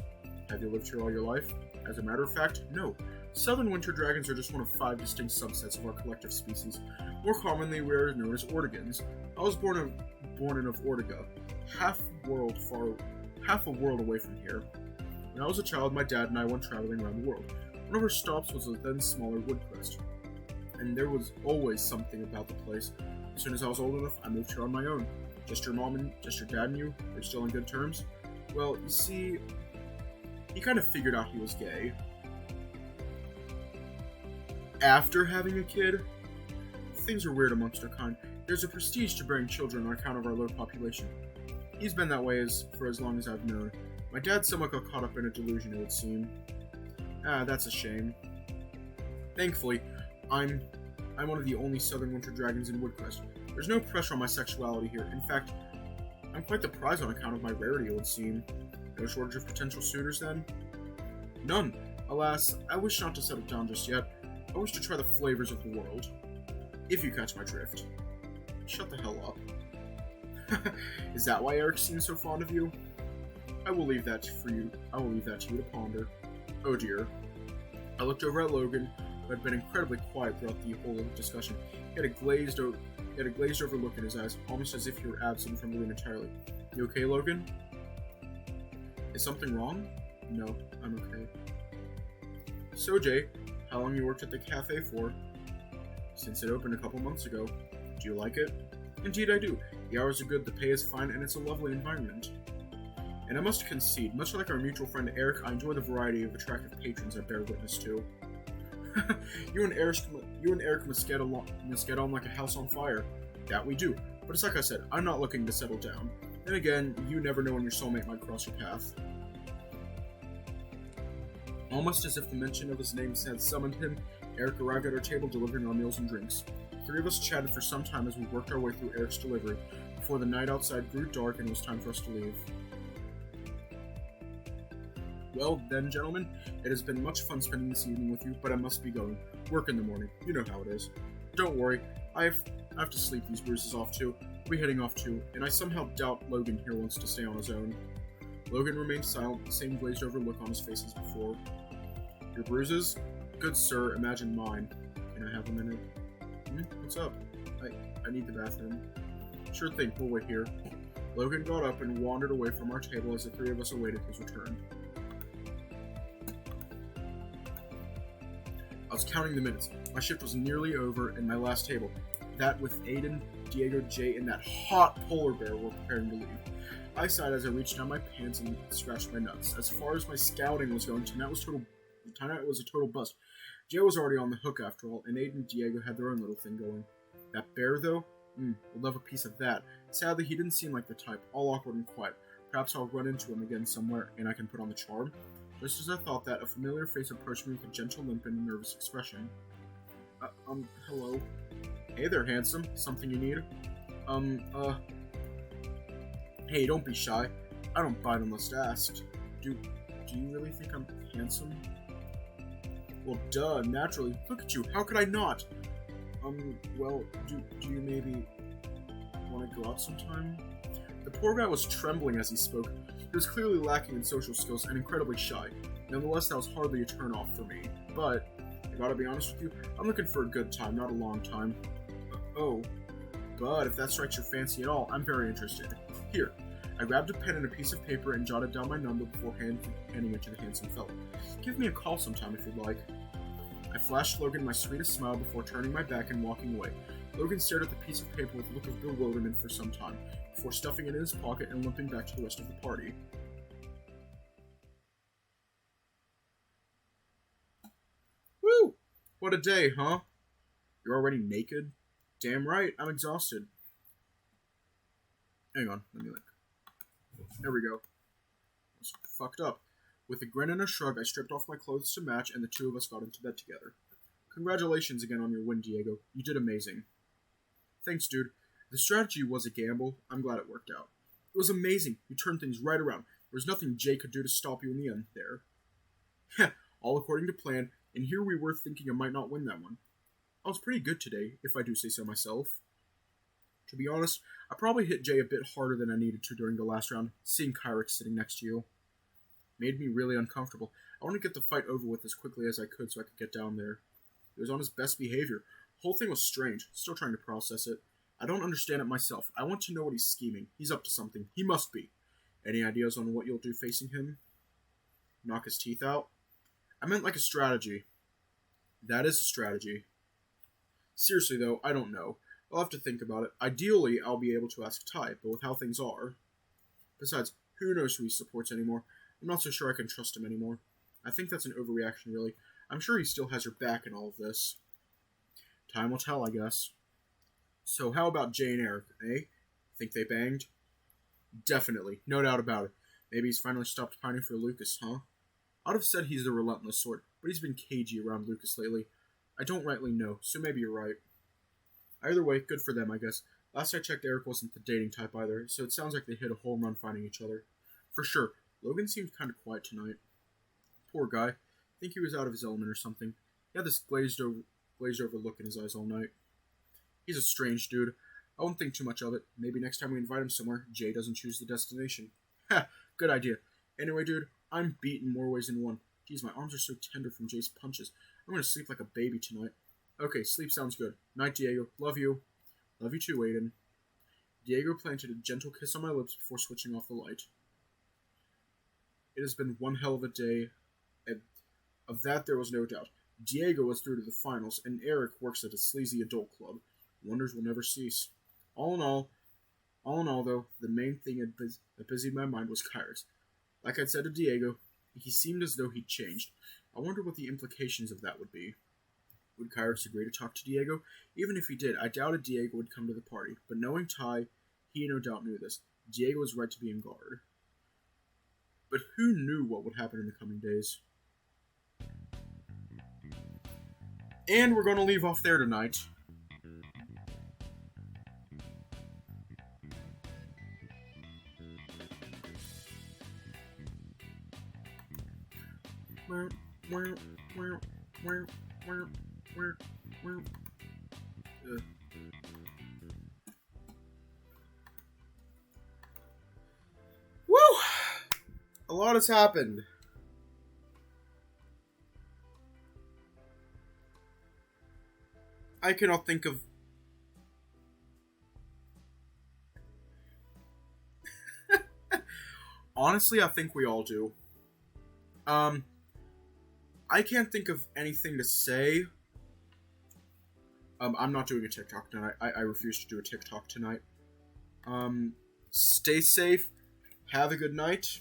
Have you lived here all your life? As a matter of fact, no. Southern winter dragons are just one of 5 distinct subsets of our collective species. More commonly, we are known as Ortigans. I was born in of Ortiga, half a world away from here. When I was a child, my dad and I went traveling around the world. One of our stops was a then smaller Woodquest, and there was always something about the place. As soon as I was old enough, I moved here on my own. Just your dad and you? They're still on good terms? Well, you see, he kind of figured out he was gay. After having a kid, things are weird amongst our kind. There's a prestige to bearing children on account of our low population. He's been that way for as long as I've known. My dad somewhat got caught up in a delusion, it would seem. That's a shame. Thankfully, I'm one of the only southern winter dragons in Woodquest. There's no pressure on my sexuality here. In fact, I'm quite the prize on account of my rarity, it would seem. No shortage of potential suitors, then? None. Alas, I wish not to settle down just yet. I wish to try the flavors of the world. If you catch my drift. Shut the hell up. Is that why Eric seems so fond of you? I will leave that to you to ponder. Oh dear. I looked over at Logan, who had been incredibly quiet throughout the whole discussion. He had a glazed over look in his eyes, almost as if he were absent from the room entirely. You okay, Logan? Is something wrong? No, I'm okay. So, Jay, how long you worked at the cafe for? Since it opened a couple months ago. Do you like it? Indeed I do. The hours are good, the pay is fine, and it's a lovely environment. And I must concede, much like our mutual friend Eric, I enjoy the variety of attractive patrons I bear witness to. You and Eric must get on like a house on fire. That we do. But it's like I said, I'm not looking to settle down. Then again, you never know when your soulmate might cross your path. Almost as if the mention of his name had summoned him, Eric arrived at our table delivering our meals and drinks. The three of us chatted for some time as we worked our way through Eric's delivery, before the night outside grew dark and it was time for us to leave. Well, then, gentlemen, it has been much fun spending this evening with you, but I must be going. Work in the morning. You know how it is. Don't worry, I have to sleep these bruises off too. I'll be heading off too, and I somehow doubt Logan here wants to stay on his own. Logan remained silent, the same glazed-over look on his face as before. Your bruises? Good sir, imagine mine. Can I have a minute? What's up? I need the bathroom. Sure thing, we'll wait here. Logan got up and wandered away from our table as the three of us awaited his return. I was counting the minutes. My shift was nearly over, and my last table, that with Aiden, Diego, Jay, and that hot polar bear, were preparing to leave. I sighed as I reached down my pants and scratched my nuts. As far as my scouting was going, tonight was a total bust. Jay was already on the hook after all, and Aiden and Diego had their own little thing going. That bear, though? Would love a piece of that. Sadly, he didn't seem like the type, all awkward and quiet. Perhaps I'll run into him again somewhere, and I can put on the charm. Just as I thought that, a familiar face approached me with a gentle limp and a nervous expression. Hello? Hey there, handsome. Something you need? Hey, don't be shy. I don't bite unless asked. Do you really think I'm handsome? Well, duh, naturally. Look at you, how could I not? Well, do you maybe want to go out sometime? The poor guy was trembling as he spoke. He was clearly lacking in social skills and incredibly shy. Nonetheless, that was hardly a turn-off for me. But, I gotta be honest with you, I'm looking for a good time, not a long time. But if that strikes your fancy at all, I'm very interested. Here. I grabbed a pen and a piece of paper and jotted down my number before handing it to the handsome fellow. Give me a call sometime if you'd like. I flashed Logan my sweetest smile before turning my back and walking away. Logan stared at the piece of paper with a look of bewilderment for some time, before stuffing it in his pocket and limping back to the rest of the party. Woo! What a day, huh? You're already naked? Damn right, I'm exhausted. Hang on, let me look. There we go. It's fucked up. With a grin and a shrug, I stripped off my clothes to match, and the two of us got into bed together. Congratulations again on your win, Diego. You did amazing. Thanks, dude. The strategy was a gamble. I'm glad it worked out. It was amazing. You turned things right around. There was nothing Jay could do to stop you in the end there. Heh, all according to plan, and here we were thinking I might not win that one. I was pretty good today, if I do say so myself. To be honest, I probably hit Jay a bit harder than I needed to during the last round, seeing Kyrick sitting next to you. Made me really uncomfortable. I wanted to get the fight over with as quickly as I could so I could get down there. He was on his best behavior. The whole thing was strange. Still trying to process it. I don't understand it myself. I want to know what he's scheming. He's up to something. He must be. Any ideas on what you'll do facing him? Knock his teeth out? I meant like a strategy. That is a strategy. Seriously though, I don't know. I'll have to think about it. Ideally, I'll be able to ask Ty, but with how things are. Besides, who knows who he supports anymore? I'm not so sure I can trust him anymore. I think that's an overreaction, really. I'm sure he still has your back in all of this. Time will tell, I guess. So how about Jay and Eric, eh? Think they banged? Definitely, no doubt about it. Maybe he's finally stopped pining for Lucas, huh? I'd have said he's the relentless sort, but he's been cagey around Lucas lately. I don't rightly know, so maybe you're right. Either way, good for them, I guess. Last I checked, Eric wasn't the dating type either, so it sounds like they hit a home run finding each other. For sure, Logan seemed kind of quiet tonight. Poor guy. I think he was out of his element or something. He had this glazed over look in his eyes all night. He's a strange dude. I won't think too much of it. Maybe next time we invite him somewhere, Jay doesn't choose the destination. Ha! Good idea. Anyway, dude, I'm beat in more ways than one. Geez, my arms are so tender from Jay's punches. I'm gonna sleep like a baby tonight. Okay, sleep sounds good. Night, Diego. Love you. Love you too, Aiden. Diego planted a gentle kiss on my lips before switching off the light. It has been one hell of a day, and of that there was no doubt. Diego was through to the finals, and Eric works at a sleazy adult club. Wonders will never cease. All in all though, the main thing that busied my mind was Kyrus. Like I'd said to Diego, he seemed as though he'd changed. I wonder what the implications of that would be. Would Kyrus agree to talk to Diego? Even if he did, I doubted Diego would come to the party. But knowing Ty, he no doubt knew this. Diego was right to be on guard. But who knew what would happen in the coming days? And we're going to leave off there tonight. Woo! A lot has happened. I cannot think of... Honestly, I think we all do. I can't think of anything to say. I'm not doing a TikTok tonight. I refuse to do a TikTok tonight. Stay safe. Have a good night.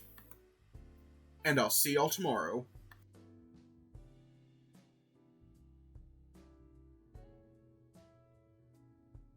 And I'll see y'all tomorrow.